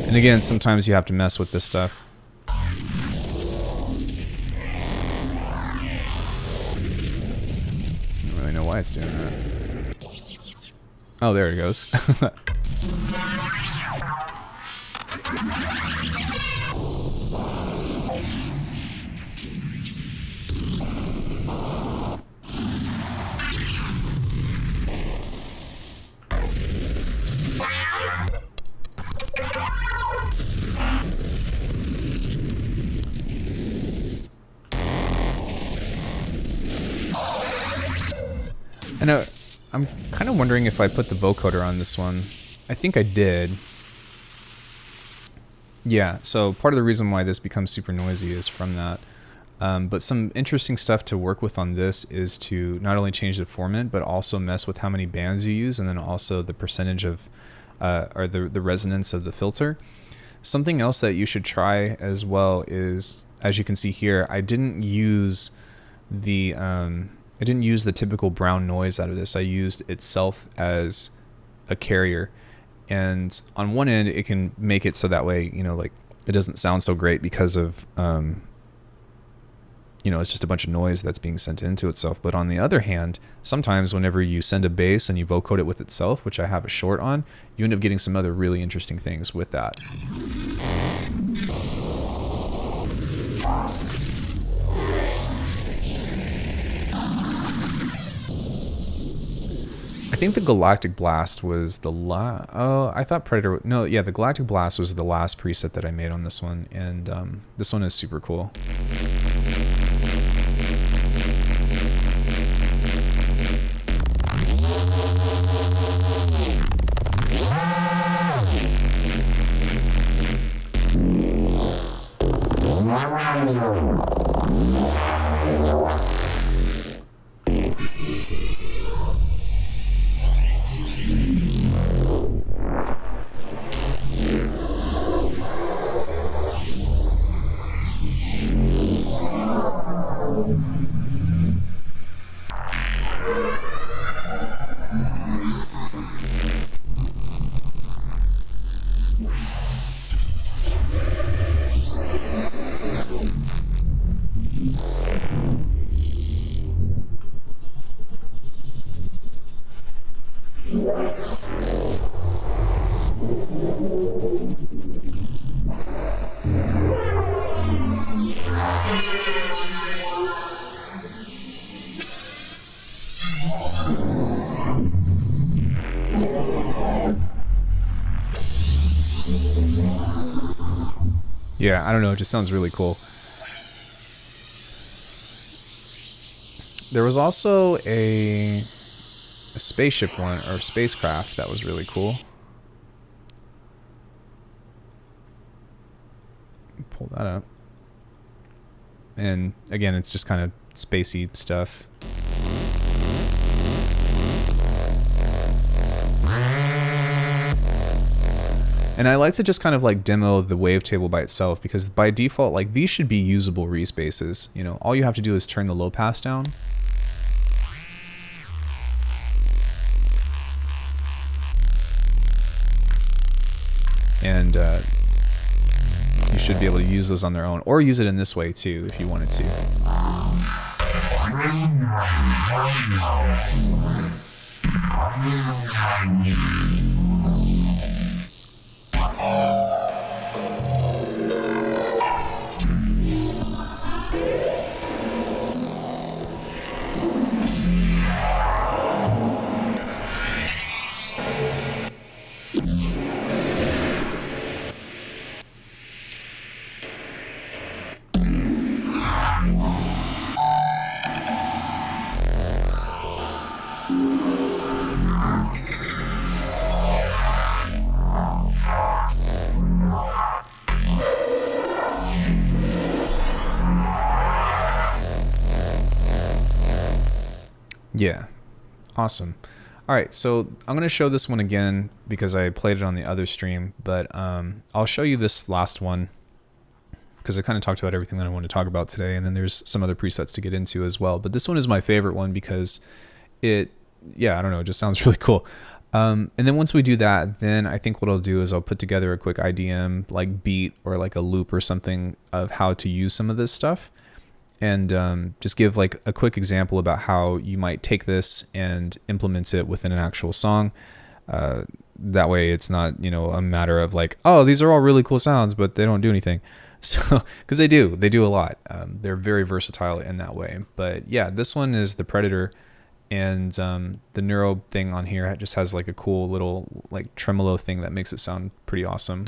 And again, sometimes you have to mess with this stuff. I don't really know why it's doing that. Oh, there it goes. And I'm kind of wondering if I put the vocoder on this one. I think I did. Yeah, so part of the reason why this becomes super noisy is from that. But some interesting stuff to work with on this is to not only change the formant, but also mess with how many bands you use, and then also the percentage of, or the resonance of the filter. Something else that you should try as well is, as you can see here, I didn't use the typical brown noise out of this. I used itself as a carrier, and on one end it can make it so that way, you know, like it doesn't sound so great because of you know, it's just a bunch of noise that's being sent into itself. But on the other hand, sometimes whenever you send a bass and you vocode it with itself, which I have a short on, you end up getting some other really interesting things with that. I think the Galactic Blast was the I thought Predator... No, yeah, the Galactic Blast was the last preset that I made on this one, and this one is super cool. Yeah, I don't know, it just sounds really cool. There was also a spaceship one, or spacecraft, that was really cool. Pull that up. And again, it's just kind of spacey stuff. And I like to just kind of like demo the wavetable by itself, because by default, like these should be usable respaces. You know, all you have to do is turn the low pass down. And you should be able to use those on their own, or use it in this way too if you wanted to. Yeah, awesome. All right, so I'm going to show this one again because I played it on the other stream, but I'll show you this last one because I kind of talked about everything that I want to talk about today, and then there's some other presets to get into as well. But this one is my favorite one because it, yeah, I don't know, it just sounds really cool. And then once we do that, then I think what I'll do is I'll put together a quick IDM like beat or like a loop or something of how to use some of this stuff, and just give like a quick example about how you might take this and implement it within an actual song. That way it's not, you know, a matter of like, oh, these are all really cool sounds, but they don't do anything. So, because they do a lot. They're very versatile in that way. But yeah, this one is the Predator, and the Neuro thing on here just has like a cool little like tremolo thing that makes it sound pretty awesome.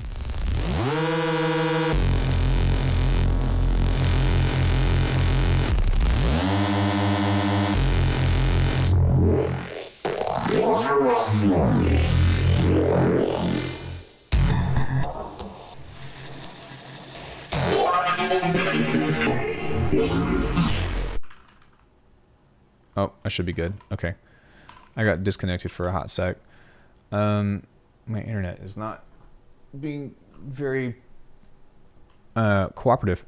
Oh, I should be good. Okay. I got disconnected for a hot sec. My internet is not being very cooperative.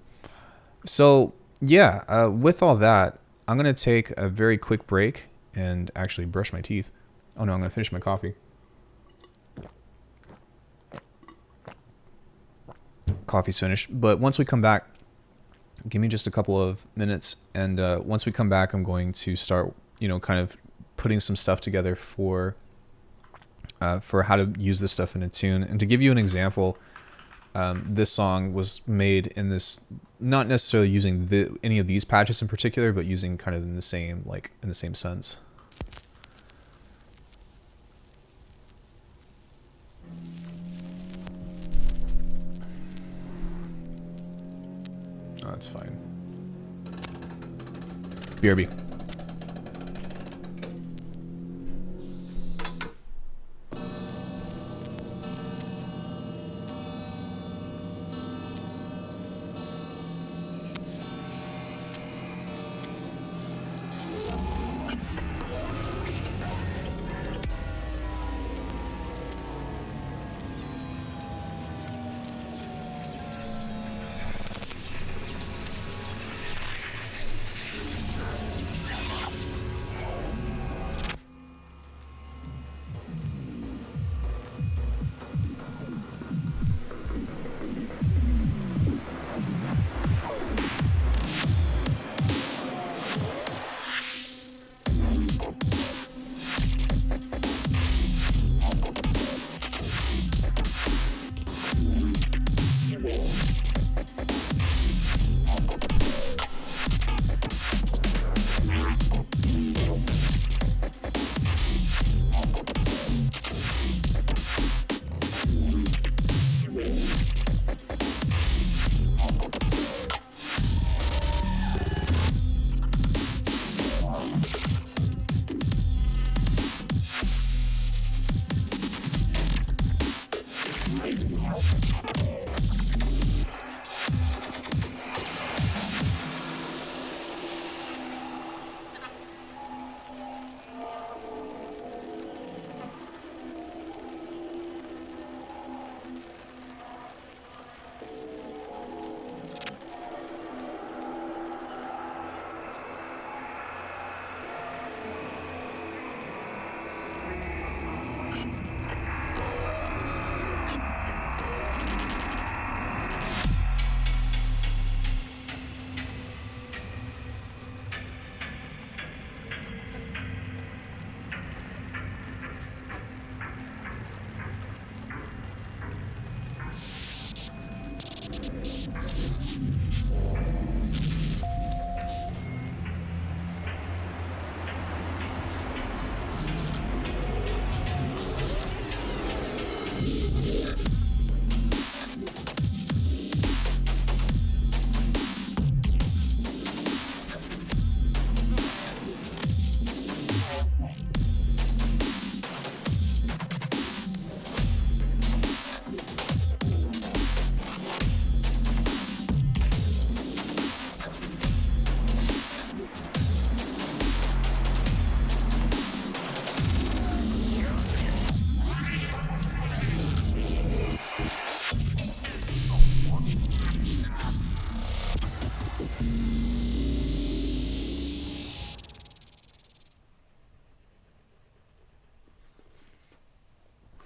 So, yeah, with all that, I'm going to take a very quick break and actually brush my teeth. Oh no, I'm going to finish my coffee. Coffee's finished. But once we come back, give me just a couple of minutes, and once we come back, I'm going to start, you know, kind of putting some stuff together for how to use this stuff in a tune. And to give you an example, this song was made in this, not necessarily using any of these patches in particular, but using kind of in the same sense. Oh, that's fine. BRB.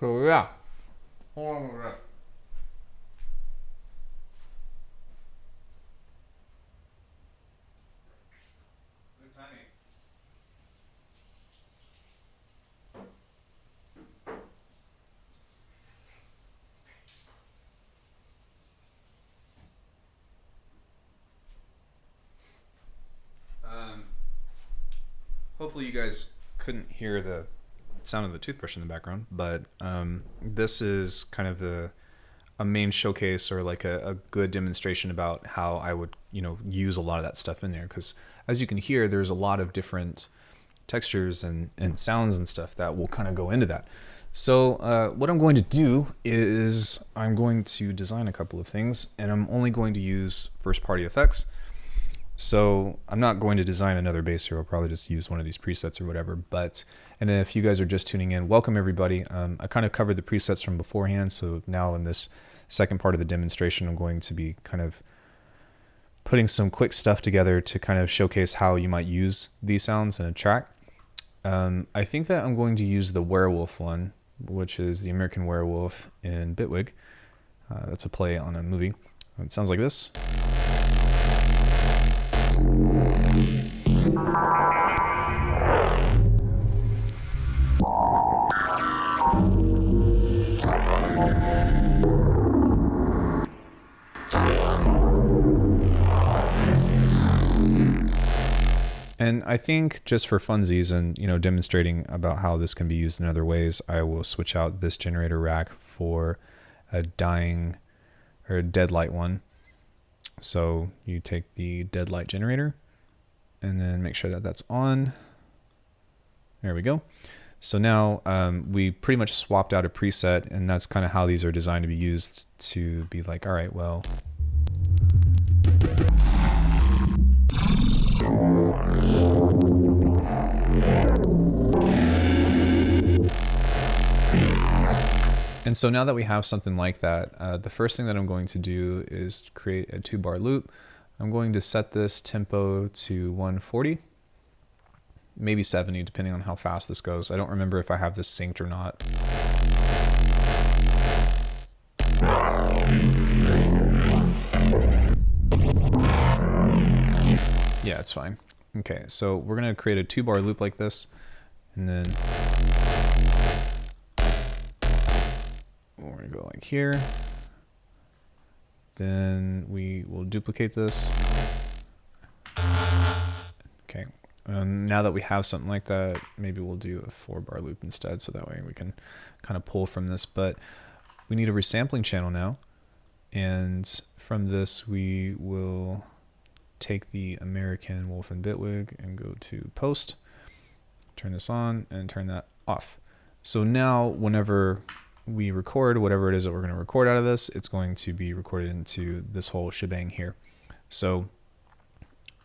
So yeah. Hold on a minute. Good timing. Hopefully you guys couldn't hear the sound of the toothbrush in the background, but this is kind of a main showcase, or like a good demonstration about how I would, use a lot of that stuff in there. Because as you can hear, there's a lot of different textures and sounds and stuff that will kind of go into that. So what I'm going to do is I'm going to design a couple of things, and I'm only going to use first party effects. So I'm not going to design another bass here. I'll probably just use one of these presets or whatever. And if you guys are just tuning in, welcome everybody. I kind of covered the presets from beforehand. So now in this second part of the demonstration, I'm going to be kind of putting some quick stuff together to kind of showcase how you might use these sounds in a track. I think that I'm going to use the werewolf one, which is the American Werewolf in Bitwig. That's a play on a movie. It sounds like this. And I think just for funsies and, demonstrating about how this can be used in other ways, I will switch out this generator rack for a dying or a dead light one. So you take the dead light generator and then make sure that that's on. There we go. So now we pretty much swapped out a preset, and that's kind of how these are designed to be used, to be like, all right, well, and so now that we have something like that, the first thing that I'm going to do is create a 2-bar loop. I'm going to set this tempo to 140, maybe 70, depending on how fast this goes. I don't remember if I have this synced or not. Yeah, it's fine. Okay, so we're gonna create a 2-bar loop like this, and then we're gonna go like here. Then we will duplicate this. Okay, now that we have something like that, maybe we'll do a 4-bar loop instead, so that way we can kind of pull from this. But we need a resampling channel now, and from this we will take the American Wolf and Bitwig and go to post, turn this on and turn that off. So now whenever we record whatever it is that we're going to record out of this, it's going to be recorded into this whole shebang here. So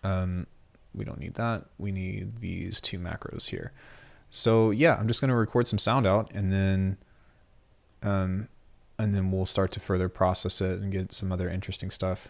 we don't need that. We need these 2 macros here. So yeah, I'm just going to record some sound out, and then we'll start to further process it and get some other interesting stuff.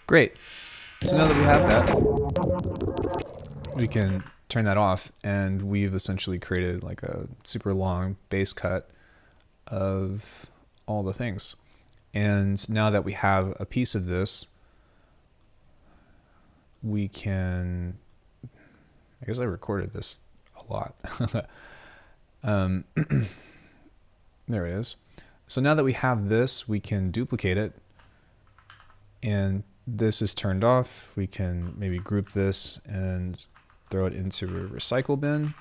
Great. So now that we have that, we can turn that off, and we've essentially created like a super long bass cut of all the things. And now that we have a piece of this, we can, I guess I recorded this a lot. There it is. So now that we have this, we can duplicate it, and this is turned off. We can maybe group this and throw it into a recycle bin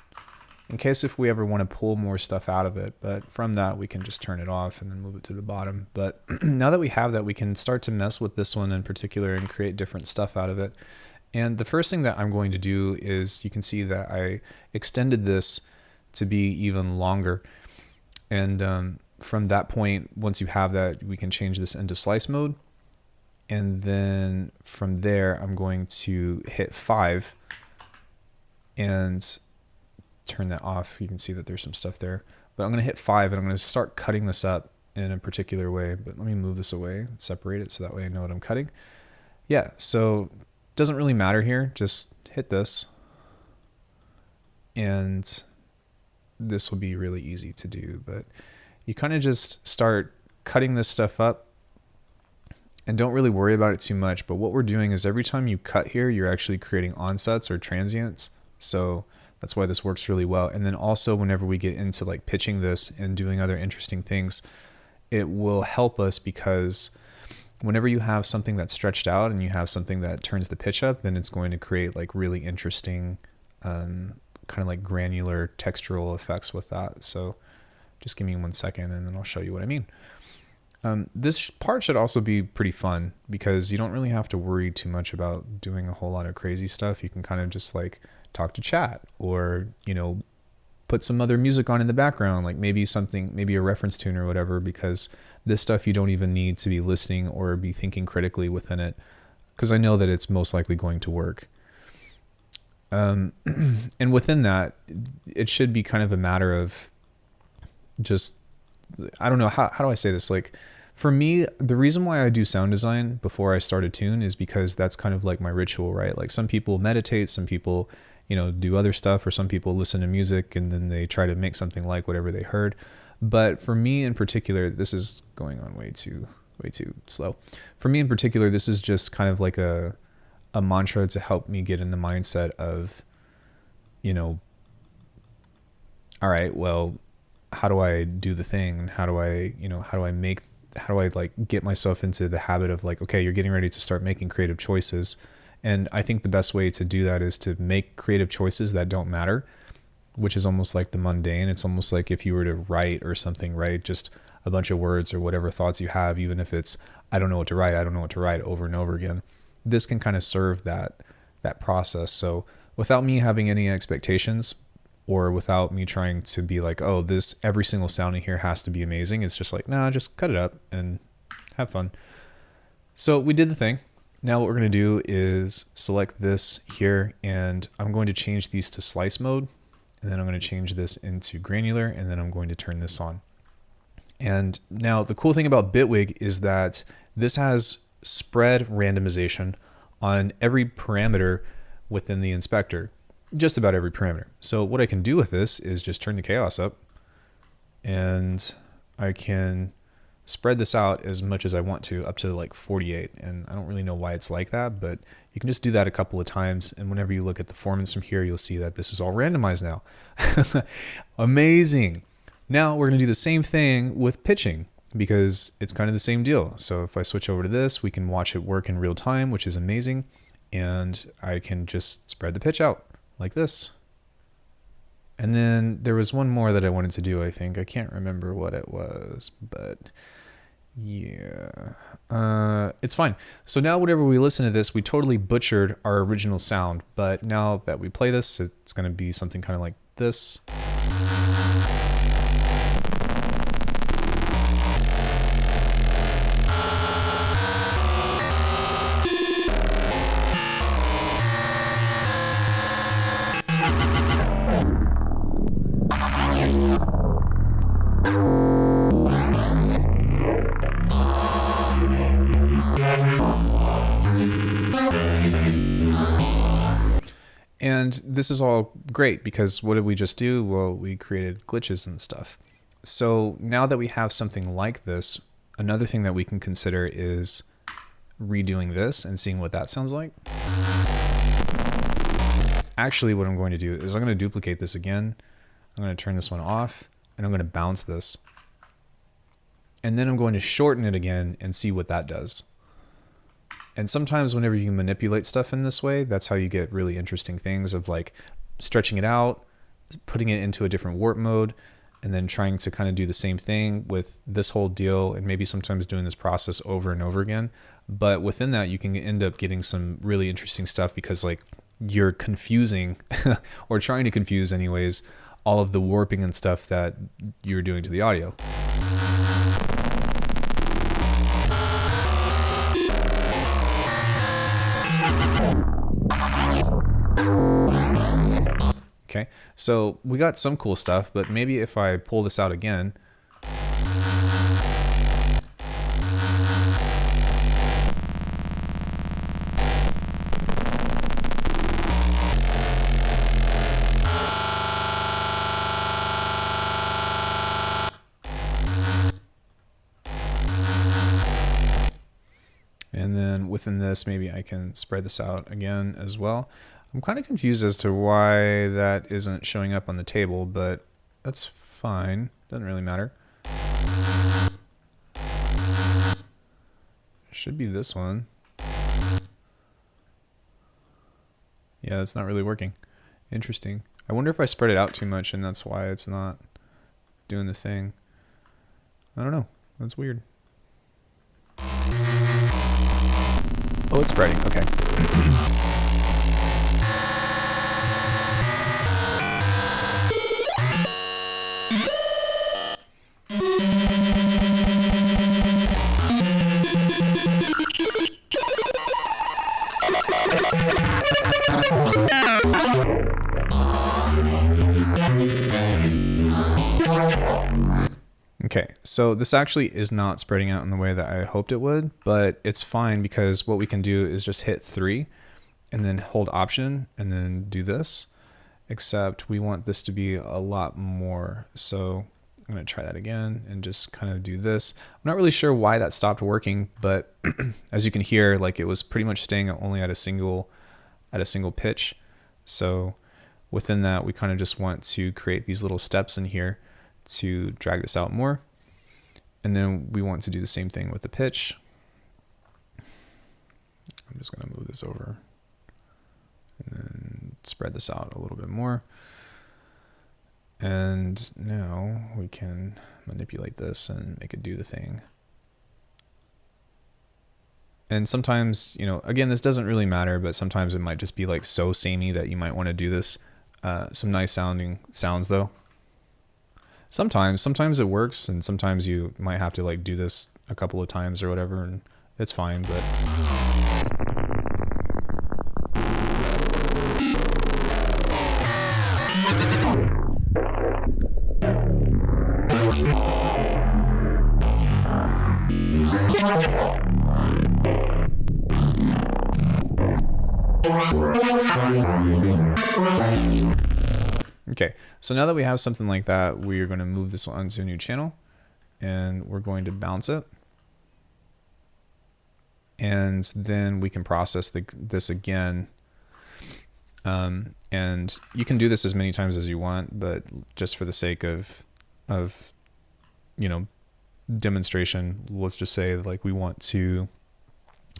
in case if we ever want to pull more stuff out of it. But from that, we can just turn it off and then move it to the bottom. But now that we have that, we can start to mess with this one in particular and create different stuff out of it. And the first thing that I'm going to do is, you can see that I extended this to be even longer. And from that point, once you have that, we can change this into slice mode. And then from there, I'm going to hit 5 and turn that off. You can see that there's some stuff there, but I'm going to hit 5 and I'm going to start cutting this up in a particular way. But let me move this away and separate it so that way I know what I'm cutting. Yeah, so it doesn't really matter here. Just hit this, and this will be really easy to do. But you kind of just start cutting this stuff up and don't really worry about it too much. But what we're doing is every time you cut here, you're actually creating onsets or transients. So that's why this works really well. And then also whenever we get into like pitching this and doing other interesting things, it will help us, because whenever you have something that's stretched out and you have something that turns the pitch up, then it's going to create like really interesting kind of like granular textural effects with that. So just give me 1 second and then I'll show you what I mean. This part should also be pretty fun, because you don't really have to worry too much about doing a whole lot of crazy stuff. You can kind of just like talk to chat, or, you know, put some other music on in the background, like maybe something, maybe a reference tune or whatever, because this stuff you don't even need to be listening or be thinking critically within it, because I know that it's most likely going to work. And within that, it should be kind of a matter of just, I don't know, how do I say this? Like, for me, the reason why I do sound design before I start a tune is because that's kind of like my ritual, right? Like some people meditate, some people, you know, do other stuff, or some people listen to music and then they try to make something like whatever they heard. But for me in particular, this is going on way too slow. For me in particular, this is just kind of like a mantra to help me get in the mindset of, you know, all right, well, how do I do the thing? And how do I like get myself into the habit of like, okay, you're getting ready to start making creative choices. And I think the best way to do that is to make creative choices that don't matter, which is almost like the mundane. It's almost like if you were to write or something, right? Just a bunch of words or whatever thoughts you have, even if it's, I don't know what to write over and over again. This can kind of serve that process. So without me having any expectations, or without me trying to be like, oh, this every single sound in here has to be amazing, it's just like, nah, just cut it up and have fun. So we did the thing. Now what we're going to do is select this here, and I'm going to change these to slice mode, and then I'm going to change this into granular, and then I'm going to turn this on. And now the cool thing about Bitwig is that this has spread randomization on every parameter within the inspector, just about every parameter. So what I can do with this is just turn the chaos up, and I can spread this out as much as I want to, up to like 48. And I don't really know why it's like that, but you can just do that a couple of times. And whenever you look at the performance from here, you'll see that this is all randomized now. Amazing. Now we're going to do the same thing with pitching, because it's kind of the same deal. So if I switch over to this, we can watch it work in real time, which is amazing. And I can just spread the pitch out like this. And then there was one more that I wanted to do, I think. I can't remember what it was, but yeah, it's fine. So now whenever we listen to this, we totally butchered our original sound. But now that we play this, it's going to be something kind of like this. And this is all great because what did we just do? Well, we created glitches and stuff. So now that we have something like this, another thing that we can consider is redoing this and seeing what that sounds like. Actually, what I'm going to do is I'm going to duplicate this again. I'm going to turn this one off and I'm going to bounce this. And then I'm going to shorten it again and see what that does. And sometimes whenever you manipulate stuff in this way, that's how you get really interesting things of like stretching it out, putting it into a different warp mode, and then trying to kind of do the same thing with this whole deal, and maybe sometimes doing this process over and over again. But within that, you can end up getting some really interesting stuff because like you're confusing or trying to confuse anyways, all of the warping and stuff that you're doing to the audio. Okay, so we got some cool stuff, but maybe if I pull this out again, and then within this, maybe I can spread this out again as well. I'm kind of confused as to why that isn't showing up on the table, but that's fine. Doesn't really matter. Should be this one. Yeah, that's not really working. Interesting. I wonder if I spread it out too much and that's why it's not doing the thing. I don't know. That's weird. Oh, it's spreading. Okay. Okay, so this actually is not spreading out in the way that I hoped it would, but it's fine because what we can do is just hit 3 and then hold Option and then do this, except we want this to be a lot more. So I'm going to try that again and just kind of do this. I'm not really sure why that stopped working, but as you can hear, like it was pretty much staying only at a single pitch. So within that, we kind of just want to create these little steps in here to drag this out more. And then we want to do the same thing with the pitch. I'm just going to move this over and then spread this out a little bit more. And now we can manipulate this and make it do the thing. And sometimes, you know, again, this doesn't really matter, but sometimes it might just be like so samey that you might want to do this. Some nice sounding sounds though. Sometimes it works, and sometimes you might have to like do this a couple of times or whatever, and it's fine, but okay, so now that we have something like that, we are going to move this onto a new channel and we're going to bounce it. And then we can process this again. And you can do this as many times as you want, but just for the sake of you know, demonstration, let's just say like we want to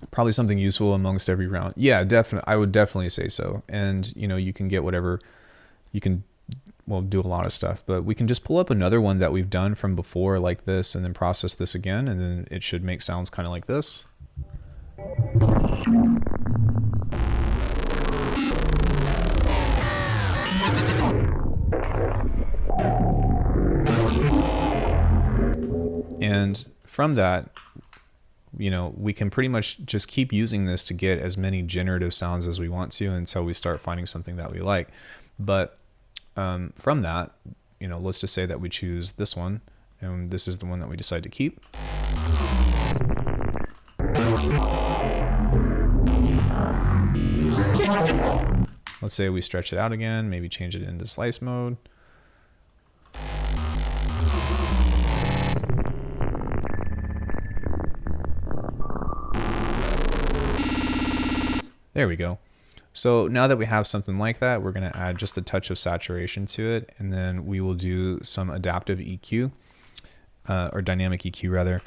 probably something useful amongst every round. Yeah, definitely. I would definitely say so. And you know, you can get whatever you can. We'll do a lot of stuff, but we can just pull up another one that we've done from before like this and then process this again, and then it should make sounds kind of like this. And from that, you know, we can pretty much just keep using this to get as many generative sounds as we want to until we start finding something that we like. But from that, you know, let's just say that we choose this one, and this is the one that we decide to keep. Let's say we stretch it out again, maybe change it into slice mode. There we go. So now that we have something like that, we're going to add just a touch of saturation to it, and then we will do some adaptive EQ, or dynamic EQ rather.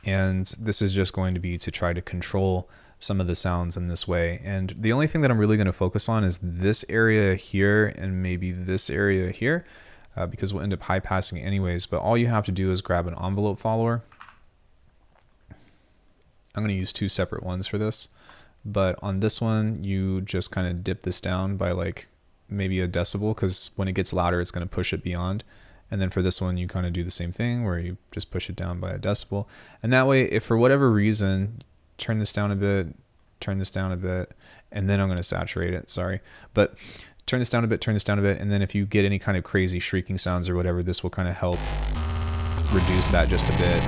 And this is just going to be to try to control some of the sounds in this way. And the only thing that I'm really going to focus on is this area here and maybe this area here, because we'll end up high passing anyways. But all you have to do is grab an envelope follower. I'm going to use two separate ones for this. But on this one, you just kind of dip this down by like maybe a decibel, because when it gets louder, it's going to push it beyond. And then for this one, you kind of do the same thing where you just push it down by a decibel. And that way, if for whatever reason, turn this down a bit, turn this down a bit, and then I'm going to saturate it, sorry. But turn this down a bit, turn this down a bit, and then if you get any kind of crazy shrieking sounds or whatever, this will kind of help reduce that just a bit.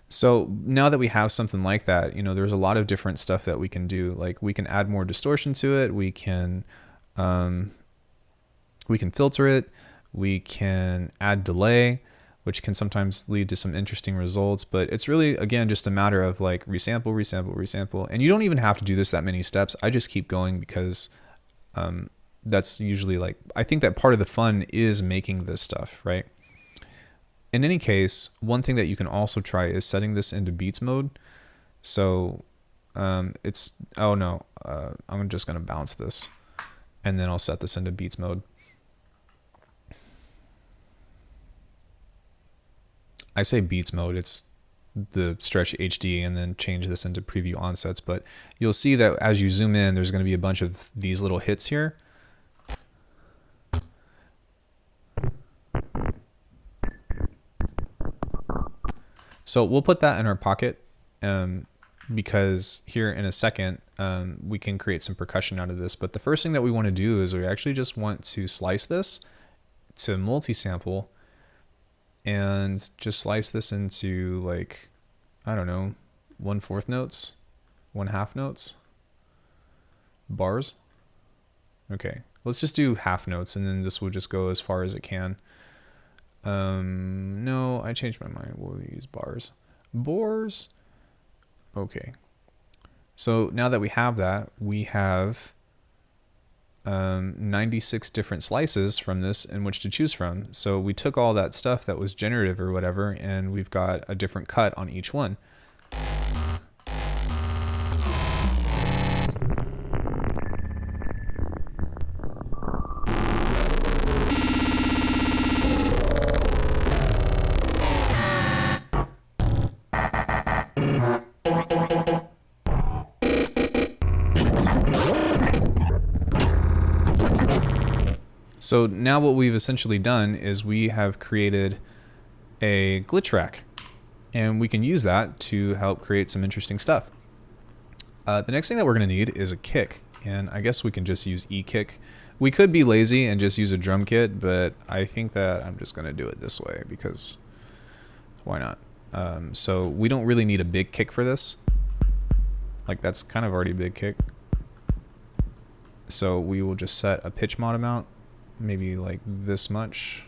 So now that we have something like that, you know, there's a lot of different stuff that we can do. Like we can add more distortion to it. We can filter it. We can add delay, which can sometimes lead to some interesting results. But it's really, again, just a matter of like resample, resample, resample. And you don't even have to do this that many steps. I just keep going because that's usually like, I think that part of the fun is making this stuff, right? In any case, one thing that you can also try is setting this into beats mode. So I'm just going to bounce this, and then I'll set this into beats mode. I say beats mode, it's the stretch HD, and then change this into preview onsets. But you'll see that as you zoom in, there's going to be a bunch of these little hits here. So we'll put that in our pocket because here in a second we can create some percussion out of this. But the first thing that we want to do is we actually just want to slice this to multi-sample and just slice this into like, I don't know, 1/4 notes, 1/2 notes, bars. Okay, let's just do half notes, and then this will just go as far as it can. No, I changed my mind. We'll use bars. Bars. Okay. So now that we have that, we have 96 different slices from this in which to choose from. So we took all that stuff that was generative or whatever, and we've got a different cut on each one. So now what we've essentially done is we have created a glitch rack, and we can use that to help create some interesting stuff. The next thing that we're going to need is a kick, and I guess we can just use e-kick. We could be lazy and just use a drum kit, but I think that I'm just going to do it this way because why not? So we don't really need a big kick for this. Like that's kind of already a big kick. So we will just set a pitch mod amount, maybe like this much.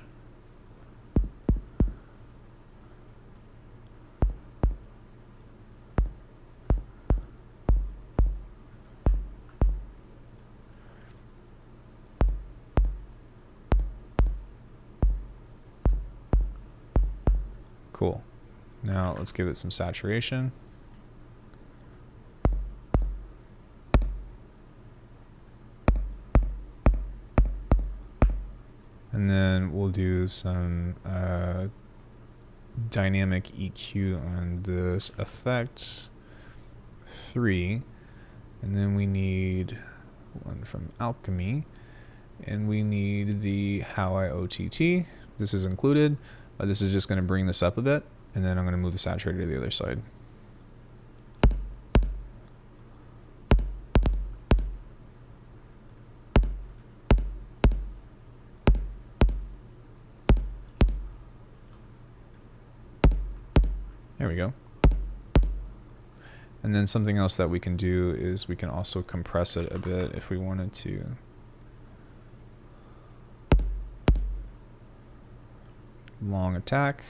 Cool. Now let's give it some saturation. And then we'll do some dynamic EQ on this effect 3. And then we need one from Alckemy. And we need the How I OTT. This is included. This is just going to bring this up a bit. And then I'm going to move the saturator to the other side. There we go. And then something else that we can do is we can also compress it a bit if we wanted to. Long attack,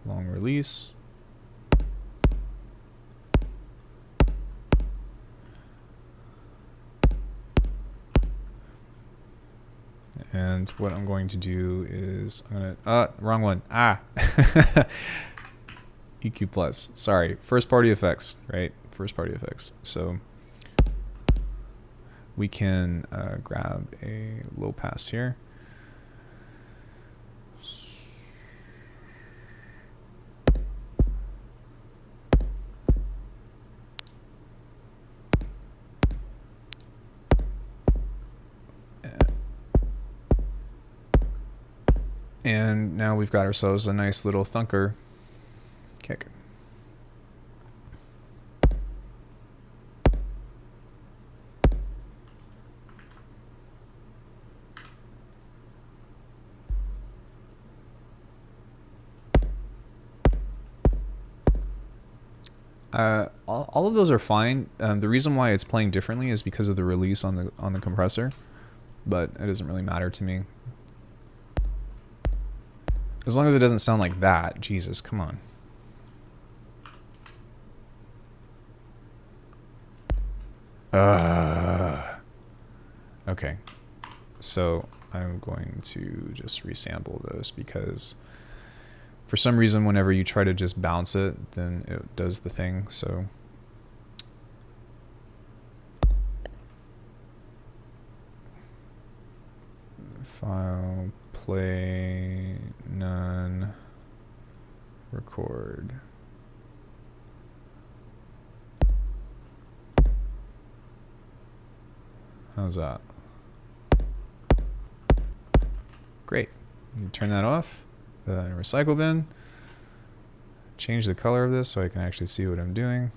long release. And what I'm going to do is I'm gonna wrong one. EQ plus. Sorry, first party effects, right? First party effects. So we can grab a low pass here. And now we've got ourselves a nice little thunker kick. All of those are fine. The reason why it's playing differently is because of the release on the compressor, but it doesn't really matter to me. As long as it doesn't sound like that. Jesus, come on. Okay. So I'm going to just resample those because for some reason whenever you try to just bounce it, then it does the thing. So file, play, none, record. How's that? Great. You turn that off. Put that in a recycle bin. Change the color of this so I can actually see what I'm doing.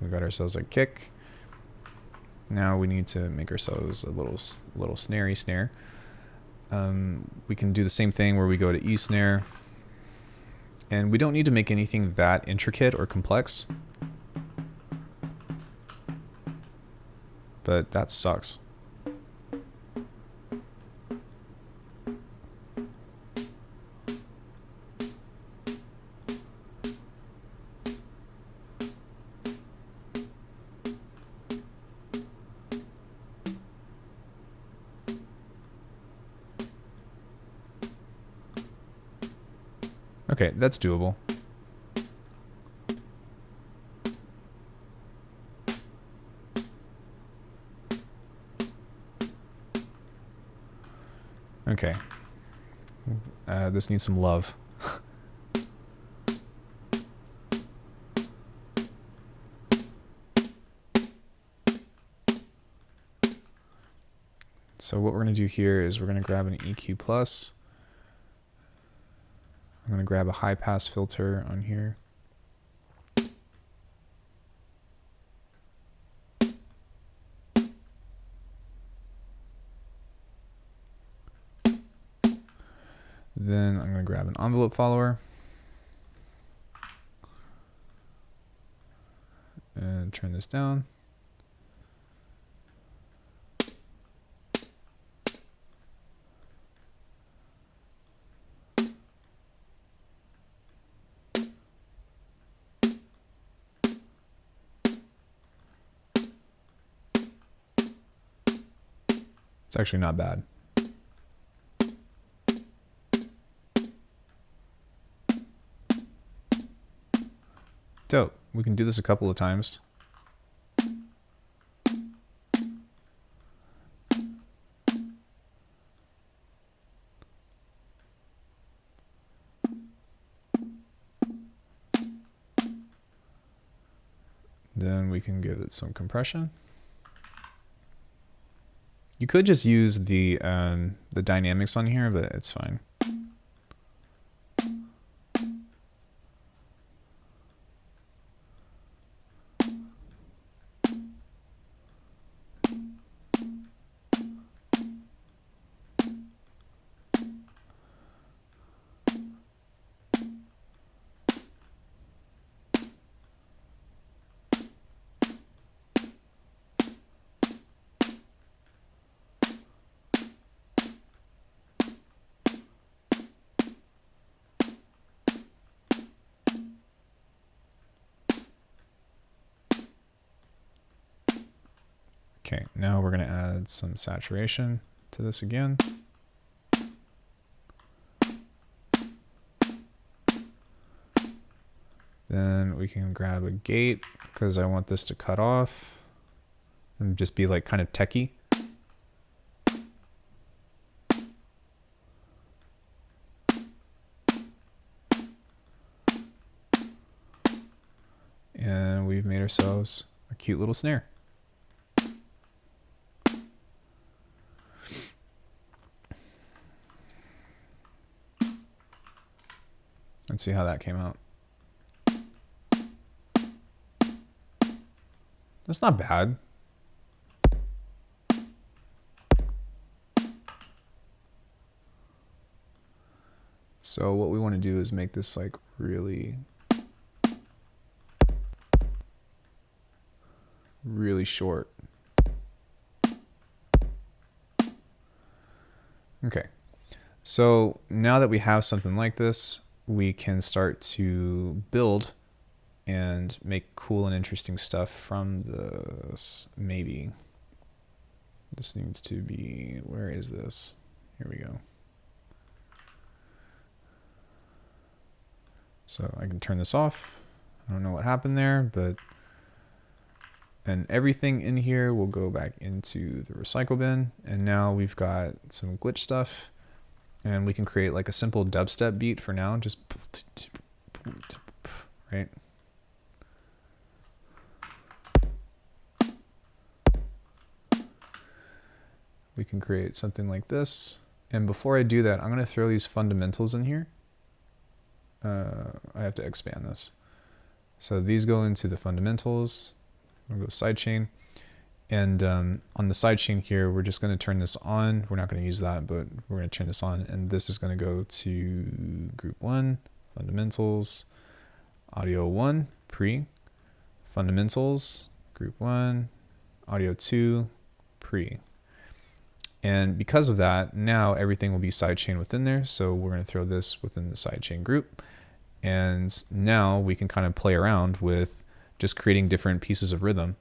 We got ourselves a kick. Now we need to make ourselves a little snarey snare. We can do the same thing where we go to E snare. And we don't need to make anything that intricate or complex. But that sucks. Okay, that's doable. Okay. This needs some love. So what we're going to do here is we're going to grab an EQ plus. I'm going to grab a high pass filter on here. Then I'm going to grab an envelope follower and turn this down. It's actually not bad. Dope. We can do this a couple of times. Then we can give it some compression. You could just use the dynamics on here, but it's fine. Okay, now we're going to add some saturation to this again. Then we can grab a gate because I want this to cut off and just be like kind of techie. And we've made ourselves a cute little snare. Let's see how that came out. That's not bad. So what we want to do is make this like really short. Okay. So now that we have something like this, we can start to build and make cool and interesting stuff from this. Maybe this needs to be, where is this? Here we go. So I can turn this off. I don't know what happened there, but, and everything in here will go back into the recycle bin. And now we've got some glitch stuff, and we can create like a simple dubstep beat for now, just right. We can create something like this. And before I do that, I'm going to throw these fundamentals in here. I have to expand this. So these go into the fundamentals. I'm going to go sidechain. And on the sidechain here, we're just going to turn this on. We're not going to use that, but we're going to turn this on. And this is going to go to group 1, fundamentals, audio 1, pre, fundamentals, group 1, audio 2, pre. And because of that, now everything will be sidechain within there. So we're going to throw this within the sidechain group. And now we can kind of play around with just creating different pieces of rhythm.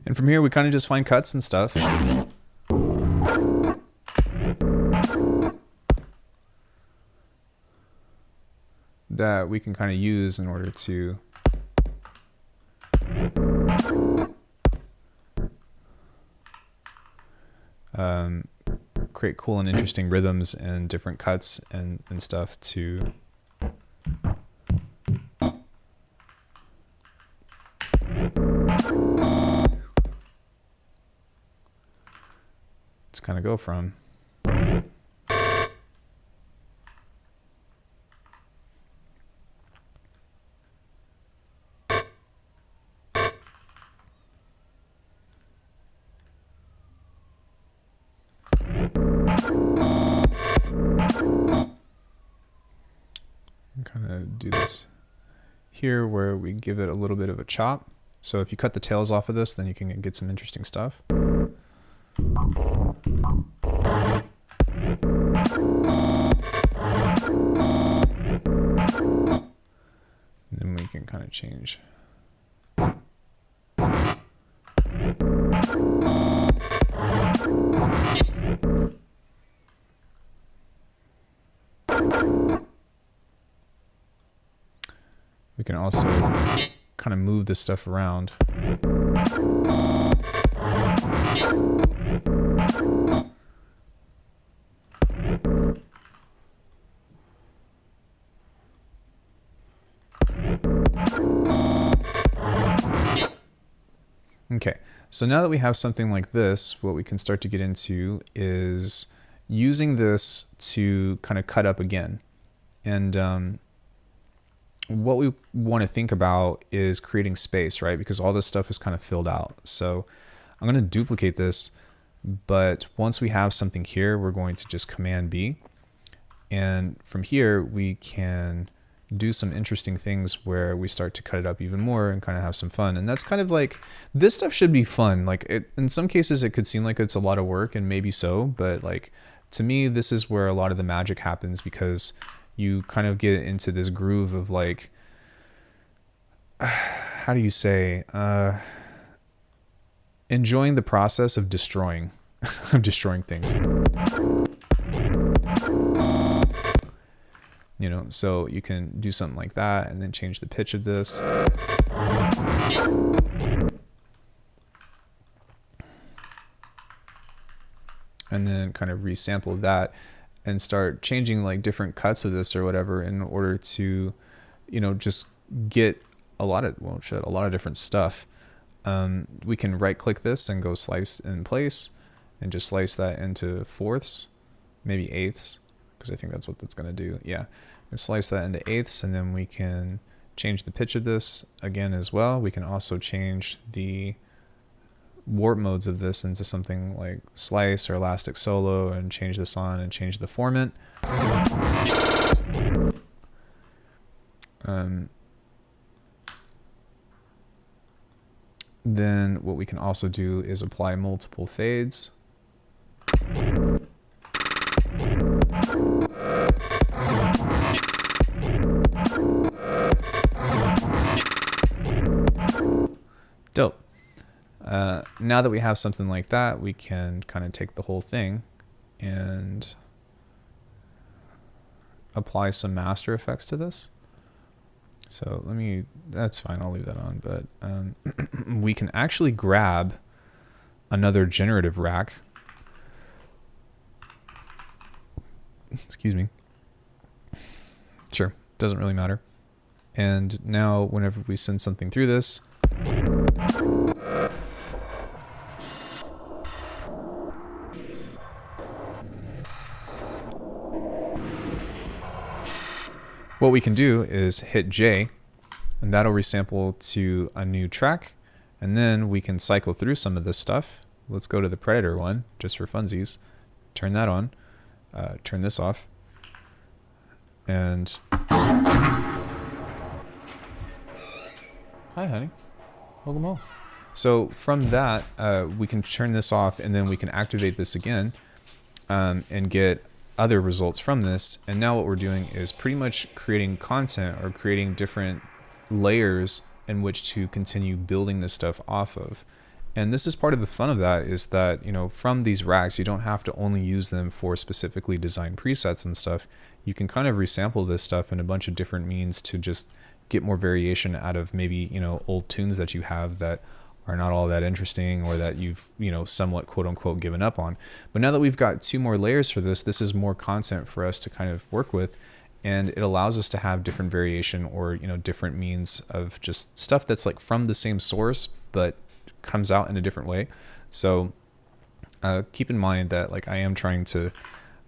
And from here, we kind of just find cuts and stuff. That we can kind of use in order to create cool and interesting rhythms and different cuts and stuff to kind of go from. Kind of do this here where we give it a little bit of a chop. So if you cut the tails off of this, then you can get some interesting stuff. And then we can kind of change. We can also kind of move this stuff around. So now that we have something like this, what we can start to get into is using this to kind of cut up again. And what we want to think about is creating space, right? Because all this stuff is kind of filled out. So I'm going to duplicate this, but once we have something here, we're going to just Command B. And from here, we can do some interesting things where we start to cut it up even more and kind of have some fun. And that's kind of like, this stuff should be fun. Like in some cases, it could seem like it's a lot of work, and maybe so, but like, to me, this is where a lot of the magic happens, because you kind of get into this groove of like, how do you say, enjoying the process of destroying, things. You know, so you can do something like that and then change the pitch of this. And then kind of resample that and start changing like different cuts of this or whatever in order to, you know, just get a lot of, well, shit, a lot of different stuff. We can right click this and go slice in place and just slice that into fourths, maybe eighths, because I think that's what that's going to do. Yeah. And slice that into eighths, and then we can change the pitch of this again as well. We can also change the warp modes of this into something like slice or elastic solo, and change this on and change the formant. Then what we can also do is apply multiple fades. Dope. Now that we have something like that, we can kind of take the whole thing and apply some master effects to this. So that's fine, I'll leave that on, but we can actually grab another generative rack. Excuse me. Sure, doesn't really matter. And now whenever we send something through this, what we can do is hit J, and that'll resample to a new track. And then we can cycle through some of this stuff. Let's go to the Predator one, just for funsies. Turn that on, turn this off. And hi, honey. Welcome home. So from that, we can turn this off, and then we can activate this again and get other results from this. And now what we're doing is pretty much creating content or creating different layers in which to continue building this stuff off of. And this is part of the fun of that, is that, you know, from these racks, you don't have to only use them for specifically designed presets and stuff. You can kind of resample this stuff in a bunch of different means to just get more variation out of maybe, you know, old tunes that you have that are not all that interesting, or that you've, you know, somewhat quote unquote given up on. But now that we've got two more layers for this, this is more content for us to kind of work with. And it allows us to have different variation, or, you know, different means of just stuff that's like from the same source, but comes out in a different way. So keep in mind that like I am trying to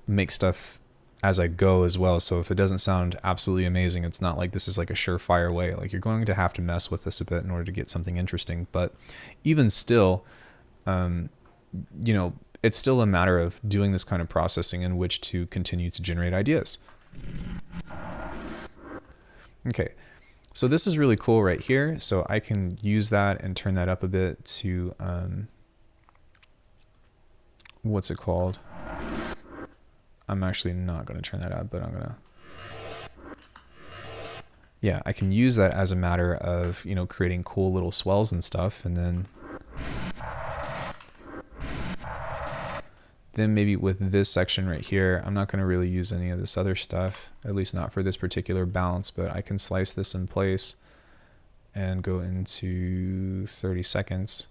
make stuff as I go as well. So if it doesn't sound absolutely amazing, it's not like this is like a surefire way. Like, you're going to have to mess with this a bit in order to get something interesting. But even still, you know, it's still a matter of doing this kind of processing in which to continue to generate ideas. Okay, so this is really cool right here. So I can use that and turn that up a bit to, what's it called? I'm actually not going to turn that up, but I'm going to, yeah, I can use that as a matter of, you know, creating cool little swells and stuff. And then maybe with this section right here, I'm not going to really use any of this other stuff, at least not for this particular bounce, but I can slice this in place and go into 30 seconds.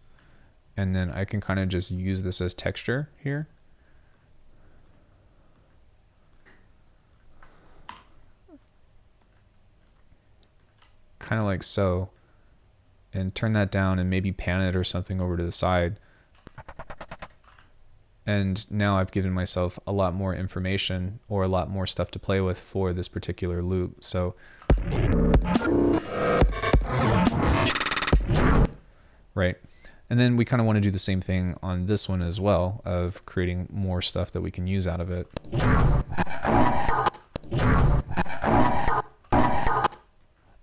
And then I can kind of just use this as texture here. Kind of like so. and turn that down and maybe pan it or something over to the side. And now I've given myself a lot more information or a lot more stuff to play with for this particular loop. So, right. And then we kind of want to do the same thing on this one as well, of creating more stuff that we can use out of it.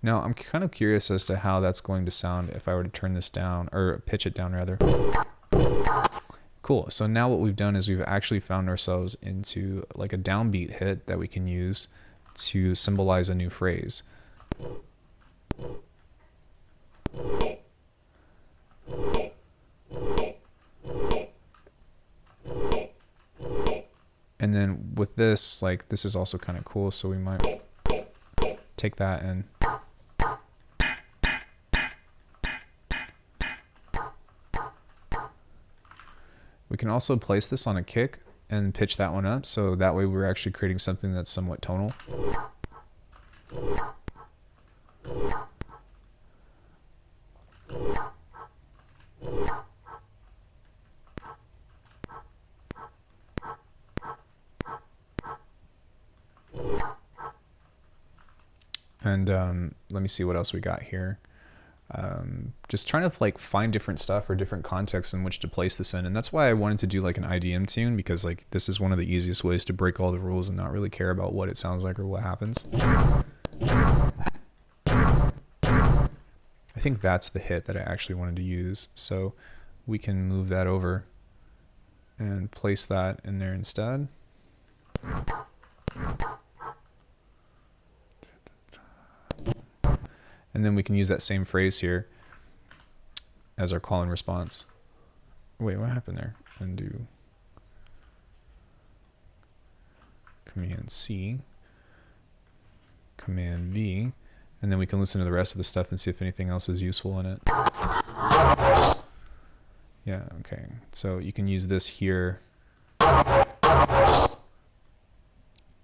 Now I'm kind of curious as to how that's going to sound if I were to turn this down, or pitch it down rather. Cool. So now what we've done is we've actually found ourselves into like a downbeat hit that we can use to symbolize a new phrase. And then with this, like, this is also kind of cool, so we might take that and we can also place this on a kick and pitch that one up, so that way we're actually creating something that's somewhat tonal. And let me see what else we got here. Just trying to like find different stuff or different contexts in which to place this in. And that's why I wanted to do like an IDM tune, because like this is one of the easiest ways to break all the rules and not really care about what it sounds like or what happens. I think that's the hit that I actually wanted to use. So we can move that over and place that in there instead. And then we can use that same phrase here as our call and response. Wait, what happened there? Undo. Command C. Command V. And then we can listen to the rest of the stuff and see if anything else is useful in it. Yeah, okay. So you can use this here.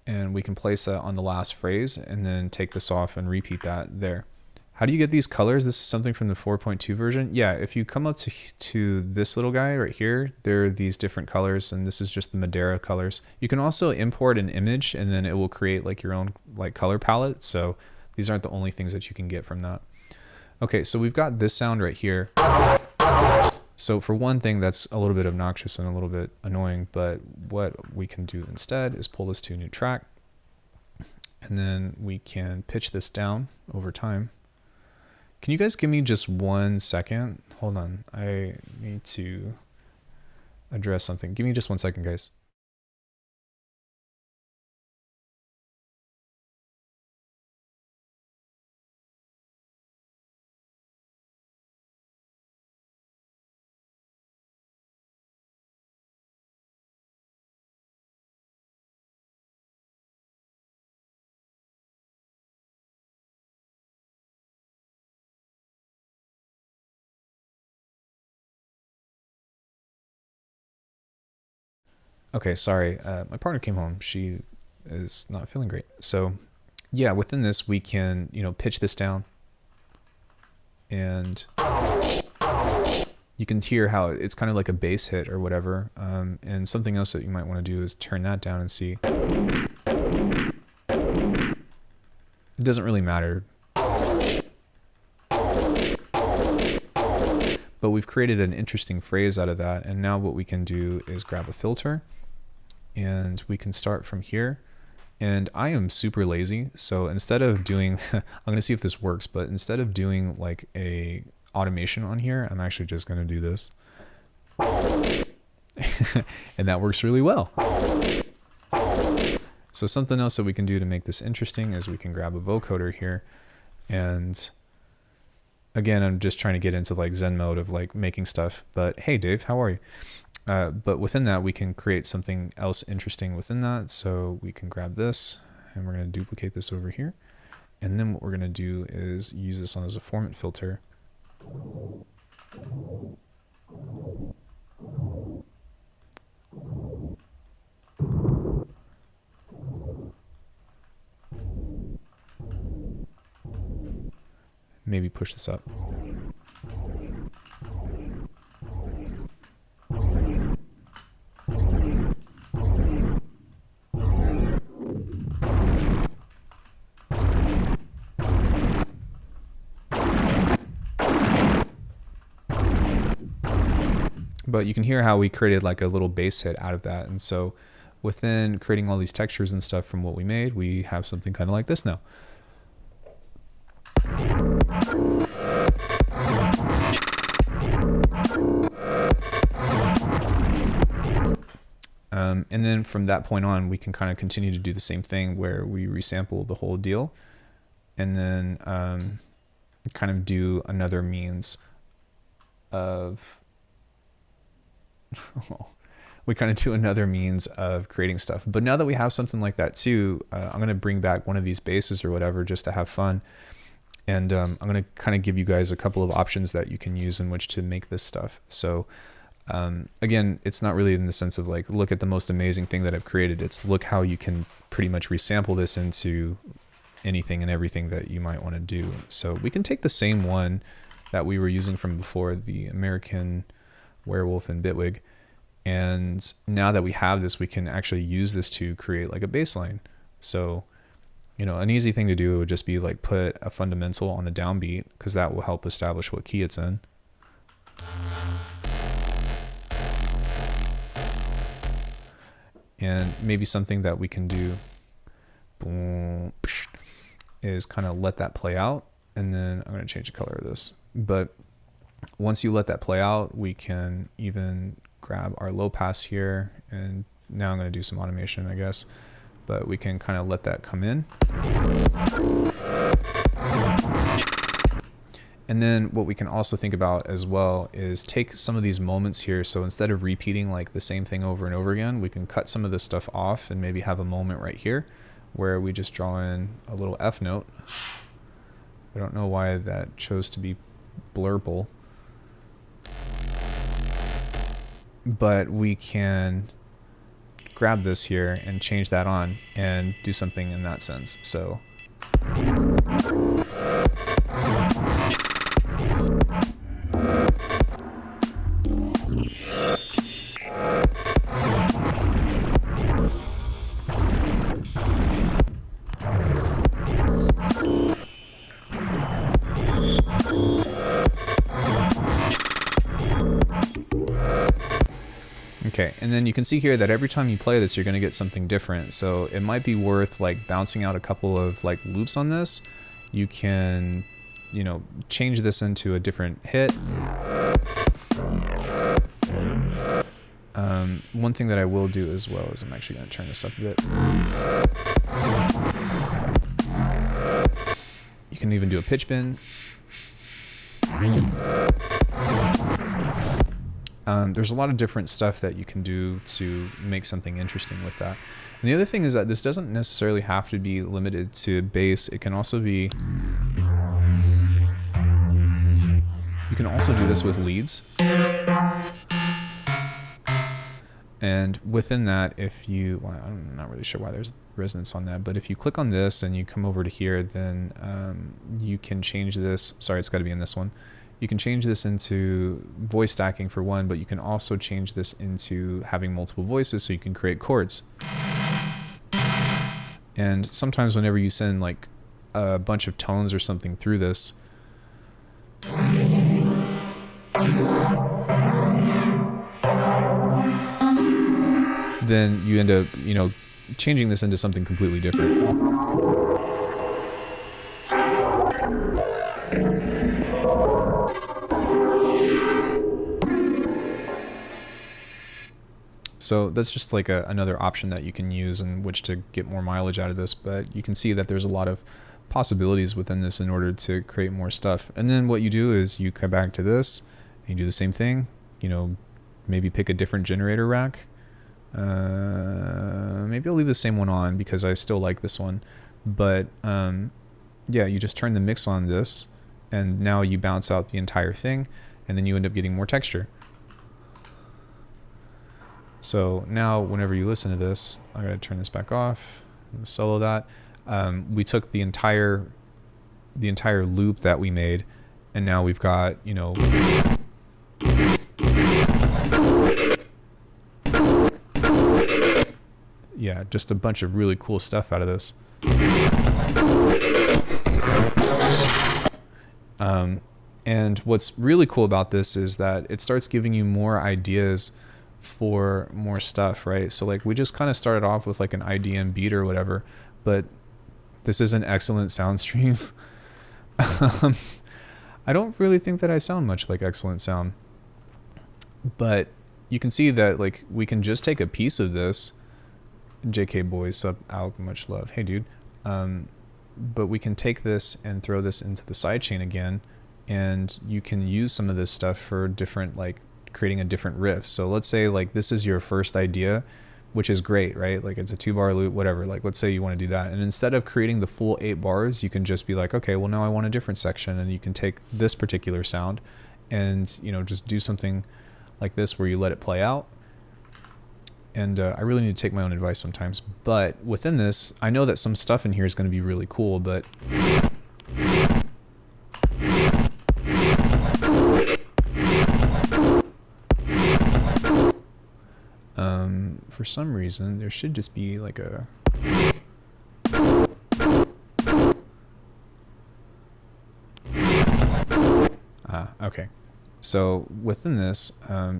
And we can place that on the last phrase and then take this off and repeat that there. How do you get these colors? This is something from the 4.2 version. Yeah, if you come up to this little guy right here, there are these different colors, and this is just the Madeira colors. You can also import an image, and then it will create like your own like color palette. So these aren't the only things that you can get from that. Okay, so we've got this sound right here. So for one thing, that's a little bit obnoxious and a little bit annoying, but what we can do instead is pull this to a new track, and then we can pitch this down over time. Can you guys give me just 1 second? Hold on, I need to address something. Give me just 1 second, guys. Okay, sorry, my partner came home. She is not feeling great. So yeah, within this, we can, you know, pitch this down, and you can hear how it's kind of like a bass hit or whatever. And something else that you might want to do is turn that down and see. It doesn't really matter. But we've created an interesting phrase out of that, and now what we can do is grab a filter, and we can start from here. And I am super lazy, so instead of doing, I'm gonna see if this works, but instead of doing like a automation on here, I'm actually just gonna do this. And that works really well. So something else that we can do to make this interesting is we can grab a vocoder here, and again, I'm just trying to get into like Zen mode of like making stuff, but hey Dave, how are you? But within that, we can create something else interesting within that. So we can grab this, and we're going to duplicate this over here. And then what we're going to do is use this on as a formant filter. Maybe push this up. But you can hear how we created like a little bass hit out of that. And so within creating all these textures and stuff from what we made, we have something kind of like this now. And then from that point on, we can kind of continue to do the same thing where we resample the whole deal, and then kind of do another means of creating stuff. But now that we have something like that too, I'm going to bring back one of these basses or whatever just to have fun. And I'm going to kind of give you guys a couple of options that you can use in which to make this stuff. So again, it's not really in the sense of like, look at the most amazing thing that I've created. It's look how you can pretty much resample this into anything and everything that you might want to do. So we can take the same one that we were using from before, the American Werewolf and Bitwig. And now that we have this, we can actually use this to create like a bass line. So, you know, an easy thing to do would just be like put a fundamental on the downbeat, because that will help establish what key it's in. And maybe something that we can do is kind of let that play out. And then I'm going to change the color of this. But once you let that play out, we can even grab our low pass here. And now I'm going to do some automation, I guess. But we can kind of let that come in. And then what we can also think about as well is take some of these moments here. So instead of repeating like the same thing over and over again, we can cut some of this stuff off and maybe have a moment right here where we just draw in a little F note. I don't know why that chose to be blurple, but we can grab this here and change that on and do something in that sense. So okay, and then you can see here that every time you play this, you're going to get something different. So it might be worth like bouncing out a couple of like loops on this. You can, you know, change this into a different hit. One thing that I will do as well is I'm actually going to turn this up a bit. You can even do a pitch bend. There's a lot of different stuff that you can do to make something interesting with that. And the other thing is that this doesn't necessarily have to be limited to bass. It can also be, you can also do this with leads. And within that, if you, well, I'm not really sure why there's resonance on that, but if you click on this and you come over to here, then you can change this. Sorry, it's got to be in this one. You can change this into voice stacking for one, but you can also change this into having multiple voices so you can create chords. And sometimes whenever you send like a bunch of tones or something through this, then you end up, you know, changing this into something completely different. So that's just like another option that you can use in which to get more mileage out of this. But you can see that there's a lot of possibilities within this in order to create more stuff. And then what you do is you come back to this and you do the same thing. You know, maybe pick a different generator rack. Maybe I'll leave the same one on because I still like this one. But yeah, you just turn the mix on this and now you bounce out the entire thing and then you end up getting more texture. So now whenever you listen to this, I gotta turn this back off and solo that. We took the entire loop that we made and now we've got, you know, yeah, just a bunch of really cool stuff out of this. And what's really cool about this is that it starts giving you more ideas for more stuff, right? So like we just kind of started off with like an IDM beat or whatever, but this is an excellent sound stream. I don't really think that I sound much like excellent sound, but you can see that like we can just take a piece of this. JK boys, sub Alc, much love. Hey dude. But we can take this and throw this into the sidechain again, and you can use some of this stuff for different, like creating a different riff. So let's say like this is your first idea, which is great, right? Like it's a 2-bar loop, whatever. Like let's say you want to do that, and instead of creating the full 8 bars, you can just be like, okay, well now I want a different section, and you can take this particular sound and, you know, just do something like this where you let it play out. And I really need to take my own advice sometimes. But within this, I know that some stuff in here is going to be really cool, but for some reason, there should just be like a... okay. So within this,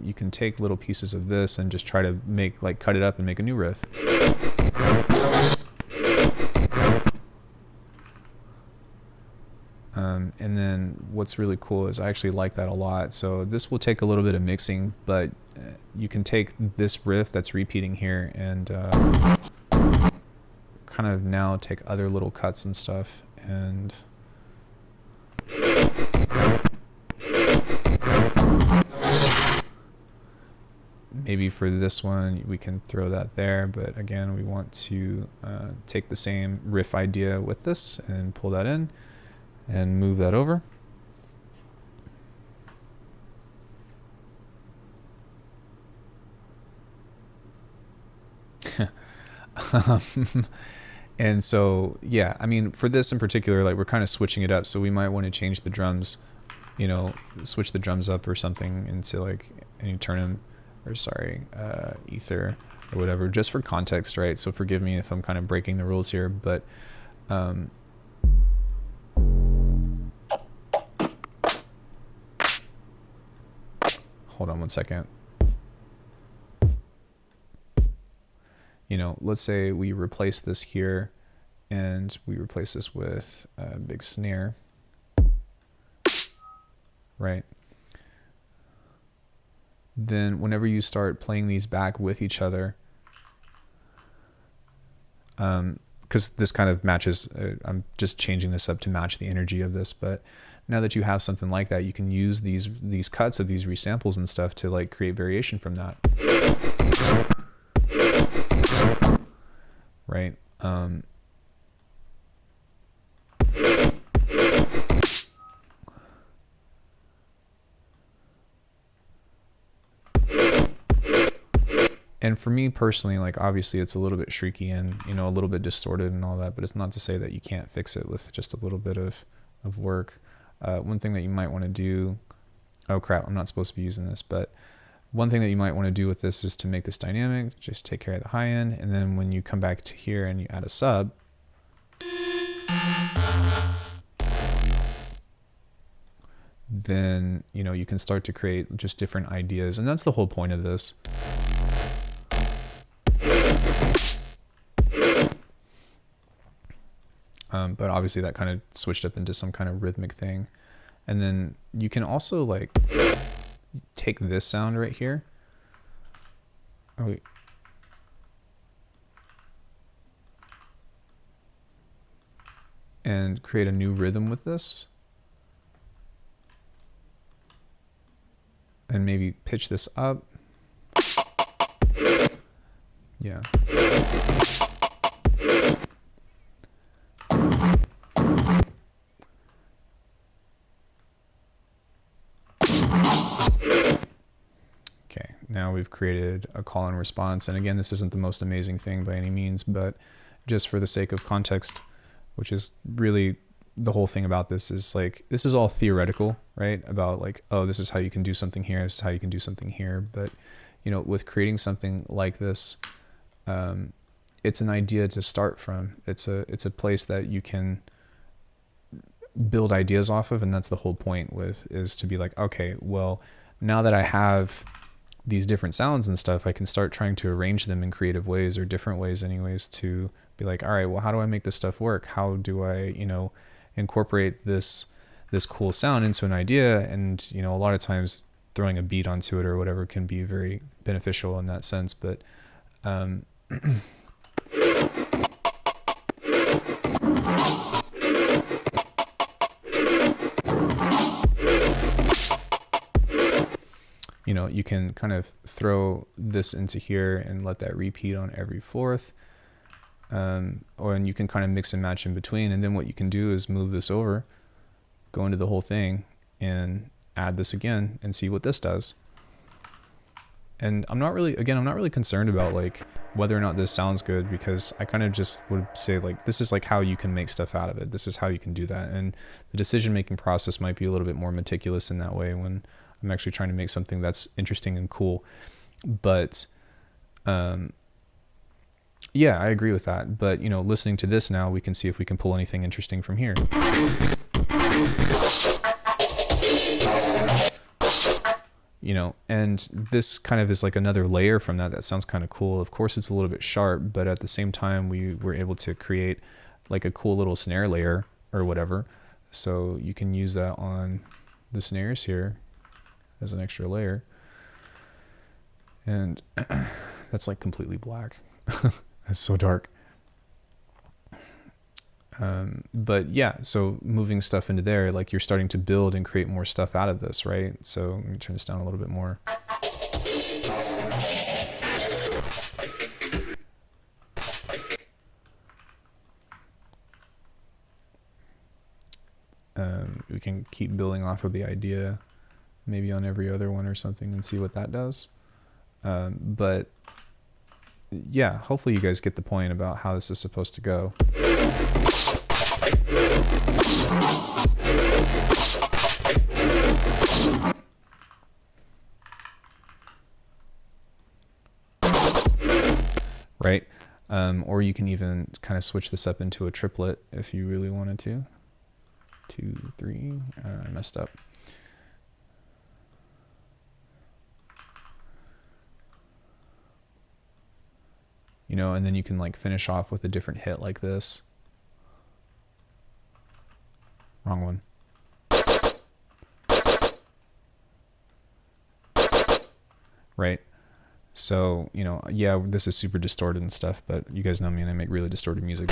you can take little pieces of this and just try to make, like, cut it up and make a new riff. And then what's really cool is I actually like that a lot. So this will take a little bit of mixing, but you can take this riff that's repeating here and kind of now take other little cuts and stuff and... maybe for this one we can throw that there, but again we want to take the same riff idea with this and pull that in and move that over. And so yeah, I mean for this in particular, like we're kind of switching it up, so we might want to change the drums, you know, switch the drums up or something into like, and you turn them, or sorry, ether or whatever, just for context, right? So forgive me if I'm kind of breaking the rules here, but hold on one second. You know, let's say we replace this here and we replace this with a big snare, right? Then whenever you start playing these back with each other, because this kind of matches, I'm just changing this up to match the energy of this, but now that you have something like that, you can use these cuts of these resamples and stuff to like create variation from that. Right? And for me personally, like obviously it's a little bit shrieky and, you know, a little bit distorted and all that, but it's not to say that you can't fix it with just a little bit of work. One thing that you might want to do, oh crap, I'm not supposed to be using this, but one thing that you might want to do with this is to make this dynamic, just take care of the high end, and then when you come back to here and you add a sub, then, you know, you can start to create just different ideas, and that's the whole point of this. But obviously that kind of switched up into some kind of rhythmic thing. And then you can also like take this sound right here. Oh, wait. And create a new rhythm with this. And maybe pitch this up. Yeah. Now we've created a call and response. And again, this isn't the most amazing thing by any means, but just for the sake of context, which is really the whole thing about this, is like, this is all theoretical, right? About like, oh, this is how you can do something here. This is how you can do something here. But, you know, with creating something like this, it's an idea to start from. It's a place that you can build ideas off of. And that's the whole point is to be like, okay, well, now that I have these different sounds and stuff, I can start trying to arrange them in creative ways or different ways anyways, to be like, all right, well, how do I make this stuff work? How do I, incorporate this cool sound into an idea? And, a lot of times throwing a beat onto it or whatever can be very beneficial in that sense. But, you can kind of throw this into here and let that repeat on every fourth. And you can kind of mix and match in between. And then what you can do is move this over, go into the whole thing and add this again and see what this does. And I'm not really concerned about like whether or not this sounds good, because I kind of just would say like, this is like how you can make stuff out of it. This is how you can do that. And the decision-making process might be a little bit more meticulous in that way when I'm actually trying to make something that's interesting and cool. But, yeah, I agree with that. But, listening to this now, we can see if we can pull anything interesting from here. And this kind of is like another layer from that. That sounds kind of cool. Of course, it's a little bit sharp, but at the same time, we were able to create like a cool little snare layer or whatever. So you can use that on the snares here as an extra layer. And that's like completely black. It's so dark. But yeah, so moving stuff into there, like you're starting to build and create more stuff out of this, right? So let me turn this down a little bit more. We can keep building off of the idea, maybe on every other one or something, and see what that does. But yeah, hopefully you guys get the point about how this is supposed to go. Right? Or you can even kind of switch this up into a triplet if you really wanted to. 2, 3, I messed up. And then you can like finish off with a different hit like this. Wrong one. Right? So, yeah, this is super distorted and stuff, but you guys know me and I make really distorted music.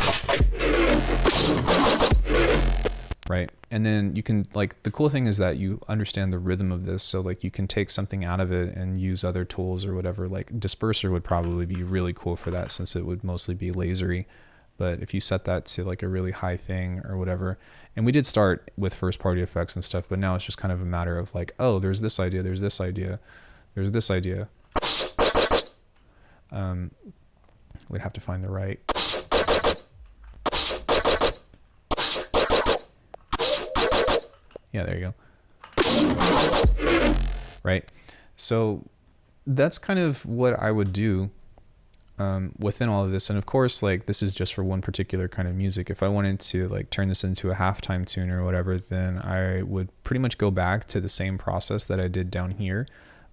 Right? And then you can, like, the cool thing is that you understand the rhythm of this. So, like, you can take something out of it and use other tools or whatever. Like, disperser would probably be really cool for that, since it would mostly be lasery. But if you set that to, like, a really high thing or whatever. And we did start with first-party effects and stuff, but now it's just kind of a matter of, like, oh, there's this idea, there's this idea, there's this idea. We'd have to find the right. Yeah, there you go. Right. So that's kind of what I would do within all of this. And of course, like, this is just for one particular kind of music. If I wanted to like turn this into a halftime tune or whatever, then I would pretty much go back to the same process that I did down here.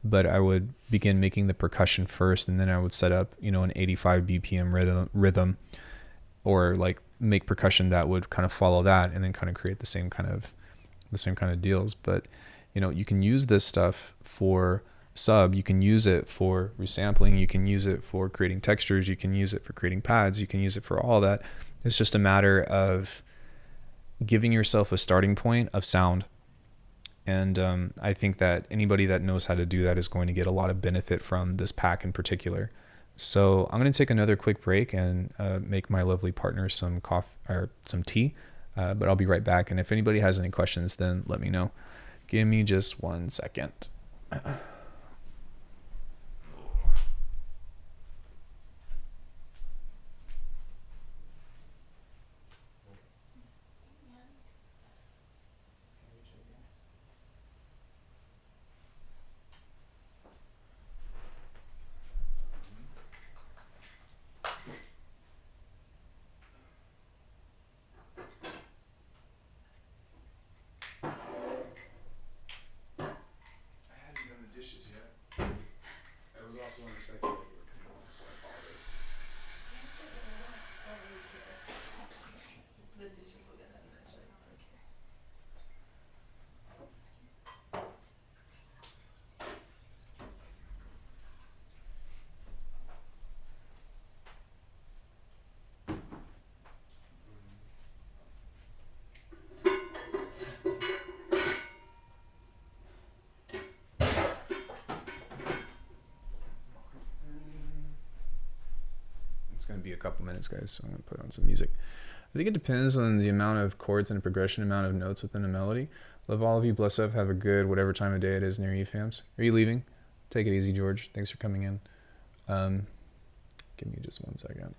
But I would begin making the percussion first, and then I would set up, an 85 BPM rhythm, or like make percussion that would kind of follow that, and then kind of create the same kind of deals. But you can use this stuff for sub, you can use it for resampling, you can use it for creating textures, you can use it for creating pads, you can use it for all that. It's just a matter of giving yourself a starting point of sound. And I think that anybody that knows how to do that is going to get a lot of benefit from this pack in particular. So I'm going to take another quick break and make my lovely partner some coffee or some tea. But I'll be right back. And if anybody has any questions, then let me know. Give me just 1 second. going to be a couple minutes, guys, so I'm going to put on some music. I think it depends on the amount of chords and progression, amount of notes within a melody. Love all of you. Bless up. Have a good whatever time of day it is near you, fams. Are you leaving? Take it easy, George. Thanks for coming in. Give me just 1 second.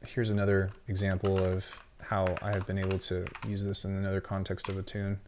Here's another example of how I have been able to use this in another context of a tune.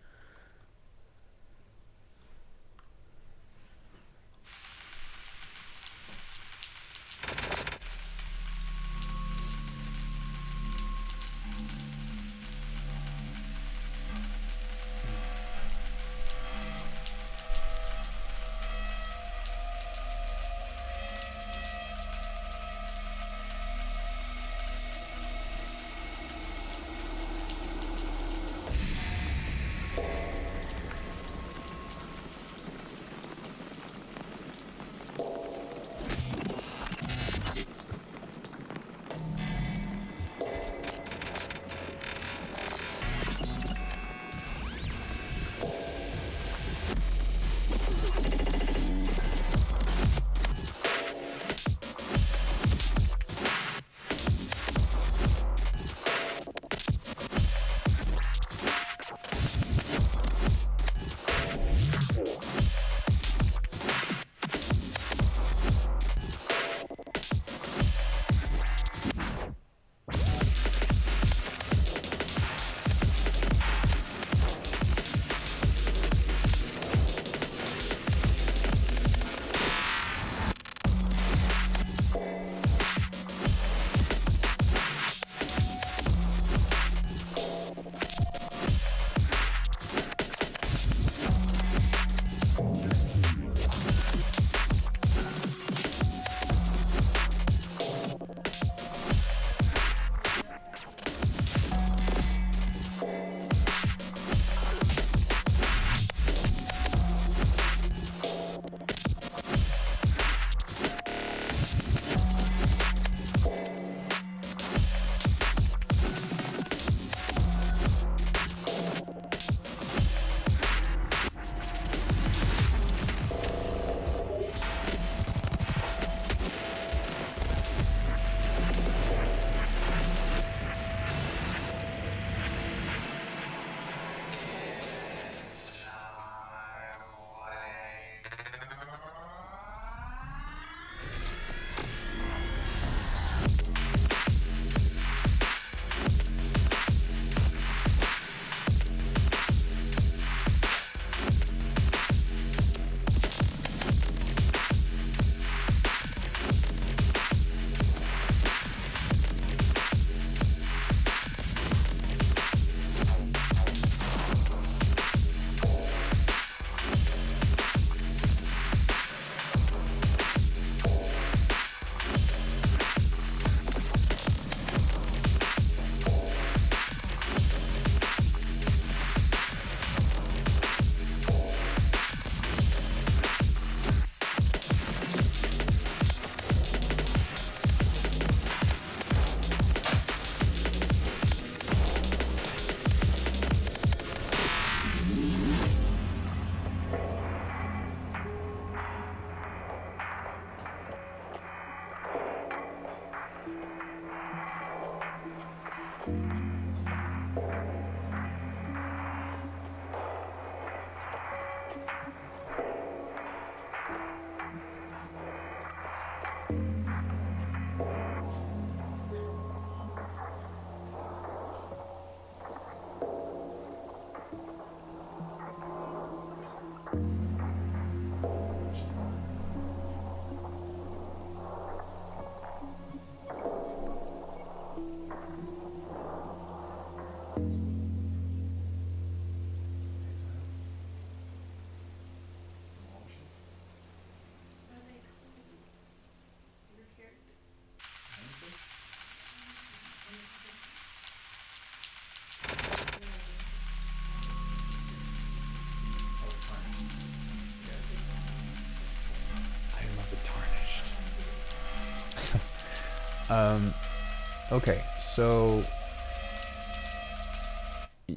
Okay, so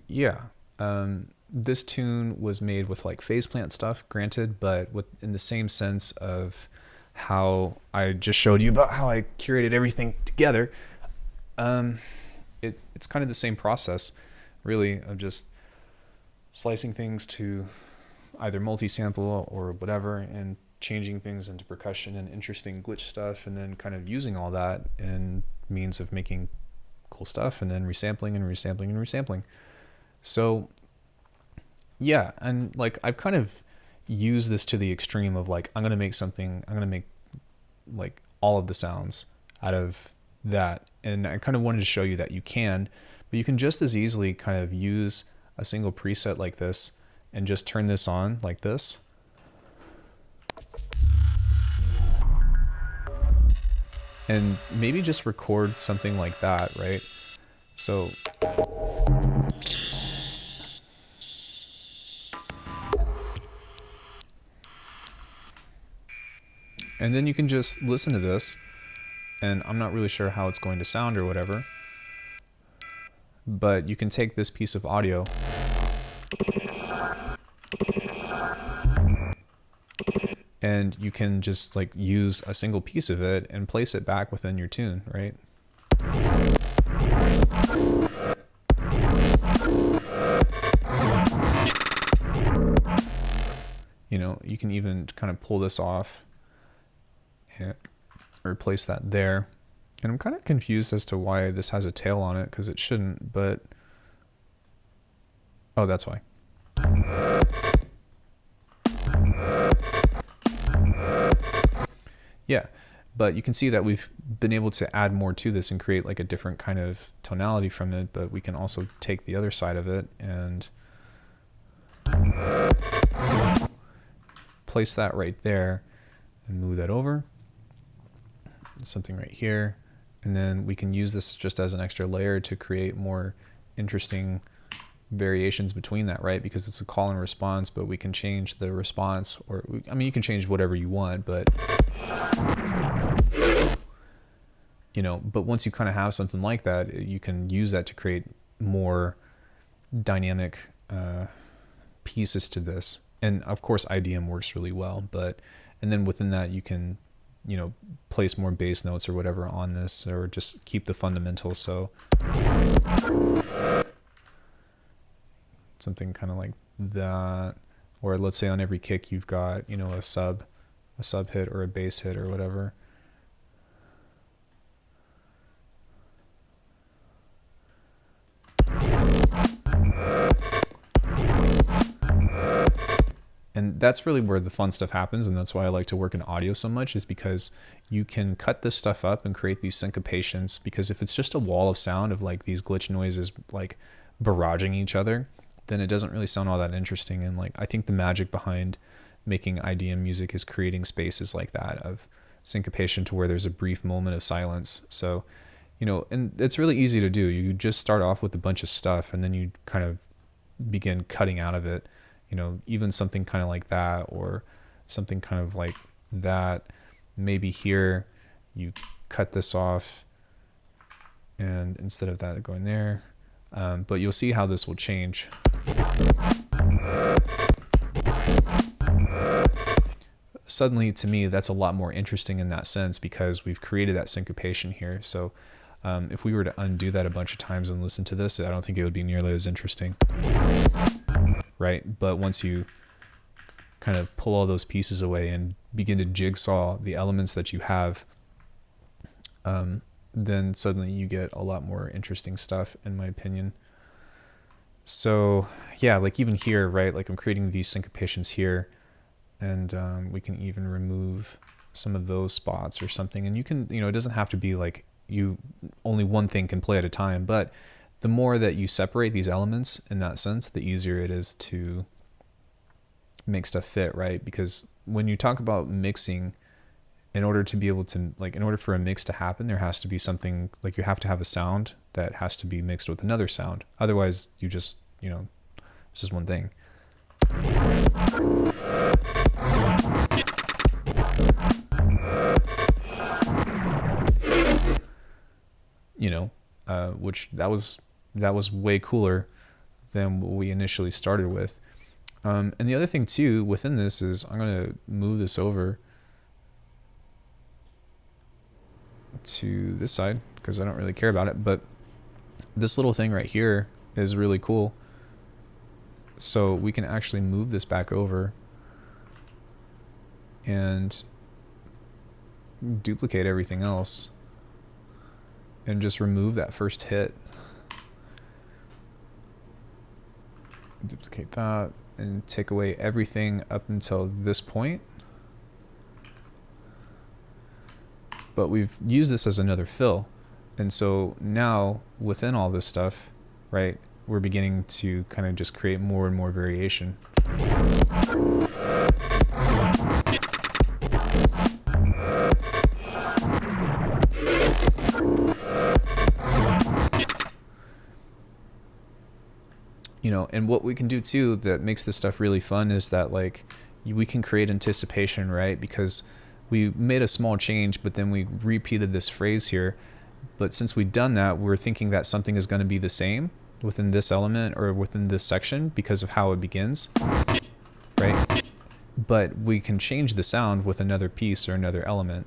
yeah, this tune was made with like phase plant stuff, granted, but in the same sense of how I just showed you about how I curated everything together, it's kind of the same process, really, of just slicing things to either multi-sample or whatever, and changing things into percussion and interesting glitch stuff, and then kind of using all that in means of making cool stuff, and then resampling and resampling and resampling. So yeah, and like I've kind of used this to the extreme of like, I'm going to make like all of the sounds out of that. And I kind of wanted to show you that you can, but you can just as easily kind of use a single preset like this and just turn this on like this. And maybe just record something like that, right? So and then you can just listen to this, and I'm not really sure how it's going to sound or whatever, but you can take this piece of audio and you can just like use a single piece of it and place it back within your tune, right? You know, you can even kind of pull this off and replace that there. And I'm kind of confused as to why this has a tail on it, because it shouldn't, but oh, that's why. Yeah, but you can see that we've been able to add more to this and create like a different kind of tonality from it, but we can also take the other side of it and place that right there and move that over. Something right here. And then we can use this just as an extra layer to create more interesting variations between that, right? Because it's a call and response, but we can change the response, or I mean, you can change whatever you want, but you know, but once you kind of have something like that, you can use that to create more dynamic pieces to this. And of course IDM works really well, but and then within that you can, you know, place more bass notes or whatever on this, or just keep the fundamentals. So something kind of like that, or let's say on every kick you've got, you know, a sub hit or a bass hit or whatever. And that's really where the fun stuff happens, and that's why I like to work in audio so much, is because you can cut this stuff up and create these syncopations. Because if it's just a wall of sound of like these glitch noises like barraging each other, then it doesn't really sound all that interesting. And like I think the magic behind making IDM music is creating spaces like that of syncopation to where there's a brief moment of silence. So, you know, and it's really easy to do. You just start off with a bunch of stuff and then you kind of begin cutting out of it. You know, even something kind of like that, or something kind of like that. Maybe here you cut this off, and instead of that going there, but you'll see how this will change. Suddenly, to me, that's a lot more interesting in that sense, because we've created that syncopation here. So if we were to undo that a bunch of times and listen to this, I don't think it would be nearly as interesting. Right? But once you kind of pull all those pieces away and begin to jigsaw the elements that you have, then suddenly you get a lot more interesting stuff, in my opinion. So yeah, like even here, right? Like I'm creating these syncopations here, and we can even remove some of those spots or something. And you can, you know, it doesn't have to be like only one thing can play at a time, but the more that you separate these elements in that sense, the easier it is to make stuff fit, right? Because when you talk about mixing, in order to be able to, like, in order for a mix to happen, there has to be something, like you have to have a sound that has to be mixed with another sound. Otherwise, you just, you know, it's just one thing. You know, which that was way cooler than what we initially started with. And the other thing too within this is I'm going to move this over to this side because I don't really care about it, but this little thing right here is really cool. So we can actually move this back over and duplicate everything else and just remove that first hit. Duplicate that and take away everything up until this point. But we've used this as another fill. And so now within all this stuff, right, we're beginning to kind of just create more and more variation. You know, and what we can do too that makes this stuff really fun is that like we can create anticipation, right? Because we made a small change, but then we repeated this phrase here. But since we've done that, we're thinking that something is going to be the same within this element or within this section because of how it begins, right? But we can change the sound with another piece or another element.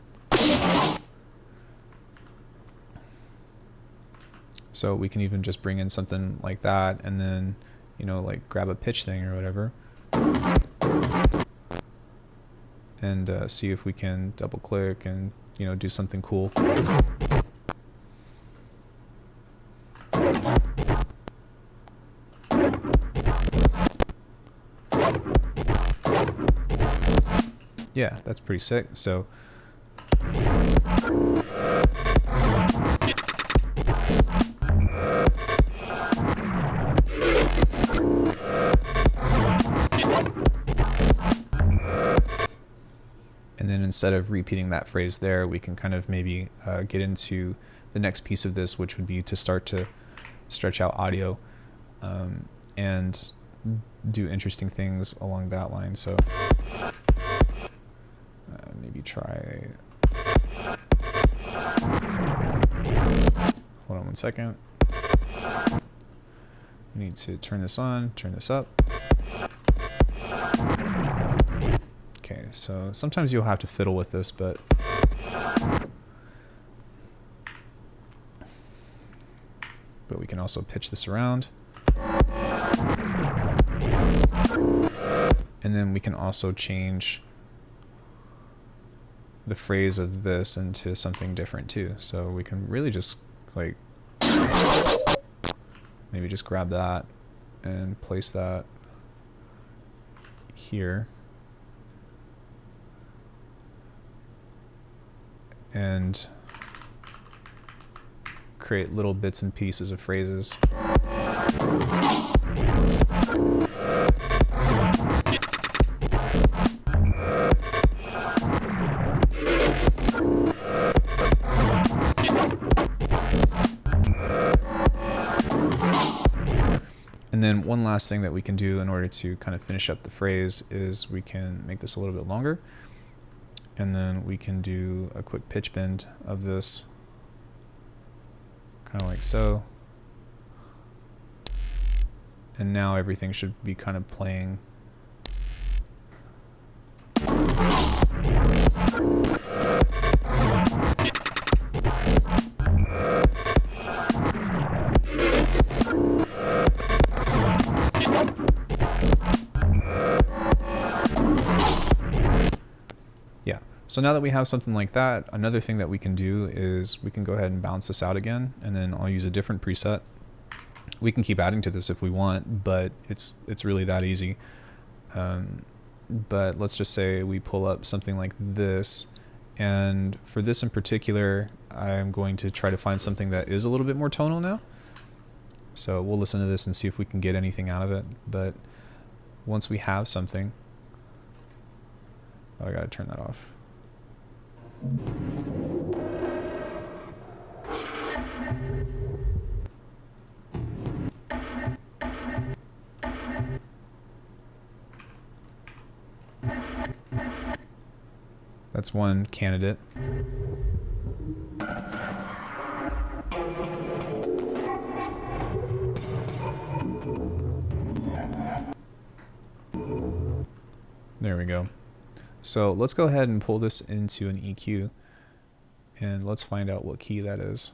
So we can even just bring in something like that and then, you know, like grab a pitch thing or whatever. And see if we can double click and, you know, do something cool. Yeah, that's pretty sick. So and then instead of repeating that phrase there, we can kind of maybe get into the next piece of this, which would be to start to stretch out audio and do interesting things along that line. So maybe try, hold on one second. We need to turn this on, turn this up. Okay, so sometimes you'll have to fiddle with this, but we can also pitch this around. And then we can also change the phrase of this into something different too. So we can really just like maybe just grab that and place that here. And create little bits and pieces of phrases. And then one last thing that we can do in order to kind of finish up the phrase is we can make this a little bit longer. And then we can do a quick pitch bend of this, kind of like so. And now everything should be kind of playing. Yeah, so now that we have something like that, another thing that we can do is we can go ahead and bounce this out again, and then I'll use a different preset. We can keep adding to this if we want, but it's really that easy. But let's just say we pull up something like this, and for this in particular, I'm going to try to find something that is a little bit more tonal now. So we'll listen to this and see if we can get anything out of it. But once we have something, oh, I gotta turn that off. That's one candidate. There we go. So let's go ahead and pull this into an EQ And let's find out what key that is.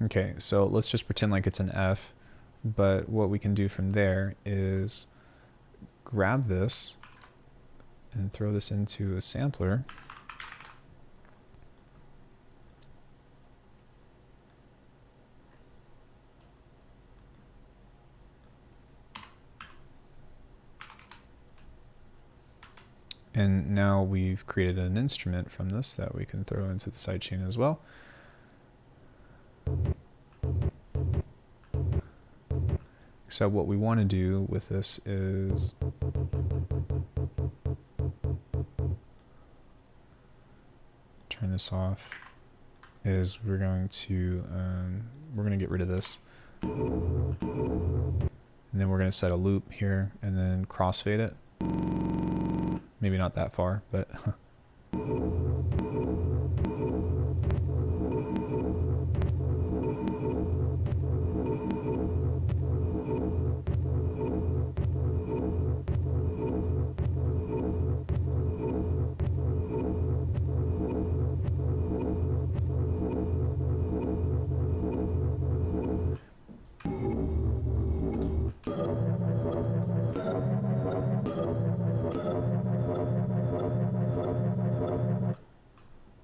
Okay, so let's just pretend like it's an F, but what we can do from there is grab this and throw this into a sampler. And now we've created an instrument from this that we can throw into the sidechain as well. So what we want to do with this is turn this off. Is we're going to get rid of this, and then we're going to set a loop here and then crossfade it. Maybe not that far, but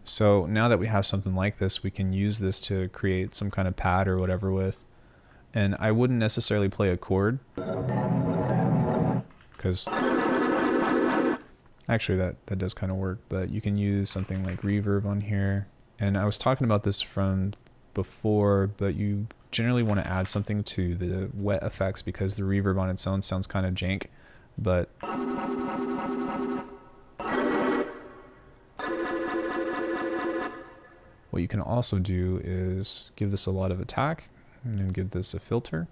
so now that we have something like this, we can use this to create some kind of pad or whatever with. And I wouldn't necessarily play a chord, because actually that does kind of work, but you can use something like reverb on here. And I was talking about this from before, but you generally want to add something to the wet effects because the reverb on its own sounds kind of jank, but what you can also do is give this a lot of attack and then give this a filter.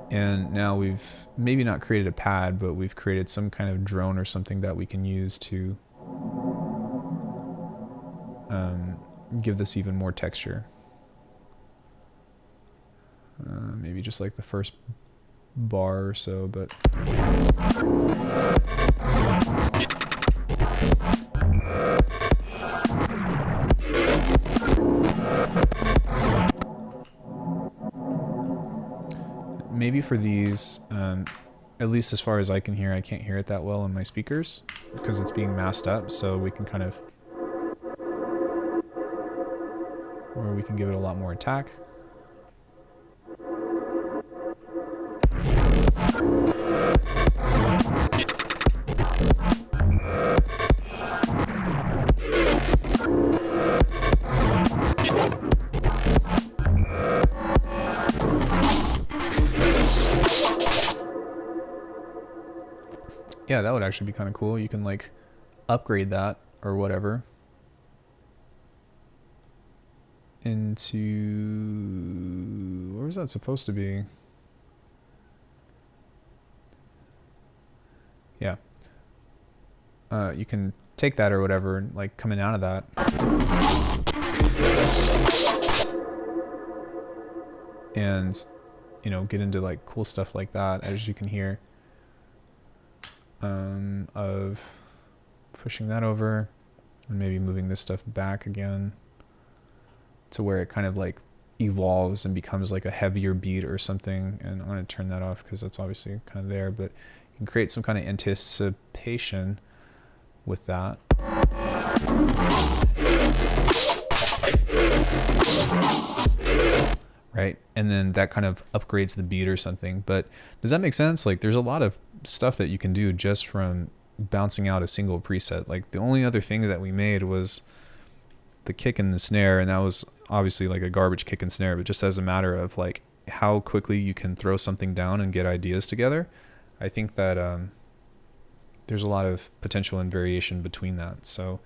And now we've maybe not created a pad, but we've created some kind of drone or something that we can use to give this even more texture. Maybe just like the first bar or so, but maybe for these, at least as far as I can hear, I can't hear it that well on my speakers because it's being masked up, so we can kind of, or we can give it a lot more attack. Yeah, that would actually be kind of cool. You can like upgrade that or whatever into, where is that supposed to be? Yeah. You can take that or whatever, like coming out of that. And, you know, get into like cool stuff like that, as you can hear. Of pushing that over and maybe moving this stuff back again to where it kind of like evolves and becomes like a heavier beat or something. And I'm going to turn that off because that's obviously kind of there, but you can create some kind of anticipation with that. Right, and then that kind of upgrades the beat or something. But does that make sense? Like, there's a lot of stuff that you can do just from bouncing out a single preset. Like, the only other thing that we made was the kick and the snare, and that was obviously like a garbage kick and snare, but just as a matter of like how quickly you can throw something down and get ideas together, I think that there's a lot of potential and variation between that. So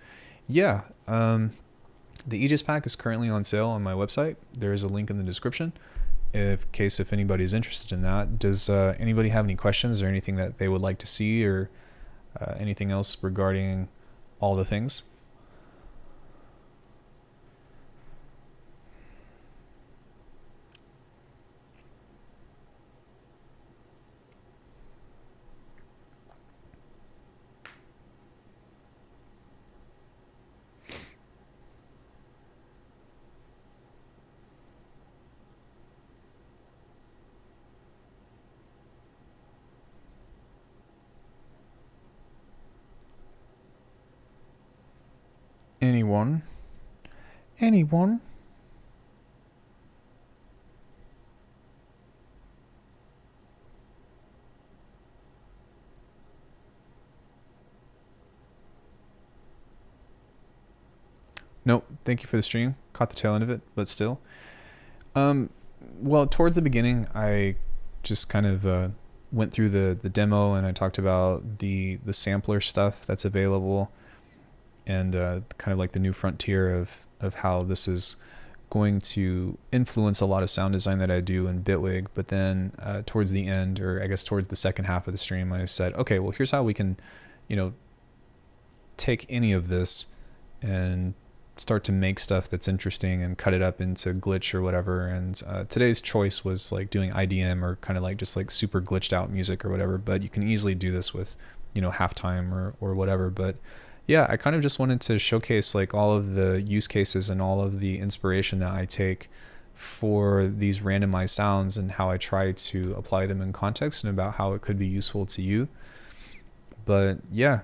yeah, the ÆGIS pack is currently on sale on my website. There is a link in the description if anybody's interested in that. Does anybody have any questions or anything that they would like to see, or anything else regarding all the things? Anyone? Anyone? Nope. Thank you for the stream. Caught the tail end of it, but still. Well, towards the beginning, I just kind of went through the demo, and I talked about the sampler stuff that's available, and kind of like the new frontier of how this is going to influence a lot of sound design that I do in Bitwig. But then towards the end, or I guess towards the second half of the stream, I said, okay, well, here's how we can, take any of this and start to make stuff that's interesting and cut it up into glitch or whatever. And today's choice was like doing IDM, or kind of like just like super glitched out music or whatever, but you can easily do this with halftime or whatever. But yeah, I kind of just wanted to showcase like all of the use cases and all of the inspiration that I take for these randomized sounds, and how I try to apply them in context, and about how it could be useful to you. But yeah,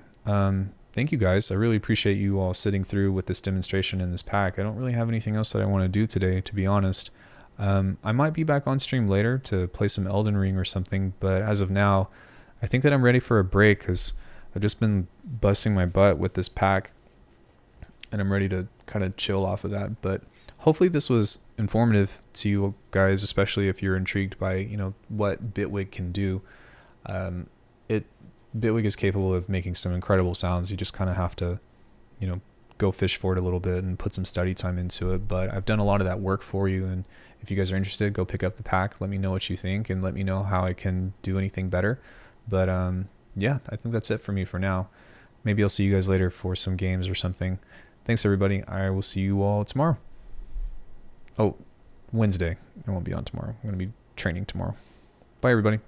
thank you guys. I really appreciate you all sitting through with this demonstration in this pack. I don't really have anything else that I want to do today, to be honest. I might be back on stream later to play some Elden Ring or something, but as of now, I think that I'm ready for a break, because I've just been busting my butt with this pack, and I'm ready to kind of chill off of that. But hopefully this was informative to you guys, especially if you're intrigued by, what Bitwig can do. Bitwig is capable of making some incredible sounds. You just kind of have to, go fish for it a little bit and put some study time into it. But I've done a lot of that work for you, and if you guys are interested, go pick up the pack. Let me know what you think, and let me know how I can do anything better. But yeah, I think that's it for me for now. Maybe I'll see you guys later for some games or something. Thanks, everybody. I will see you all tomorrow. Oh, Wednesday. I won't be on tomorrow. I'm going to be training tomorrow. Bye, everybody.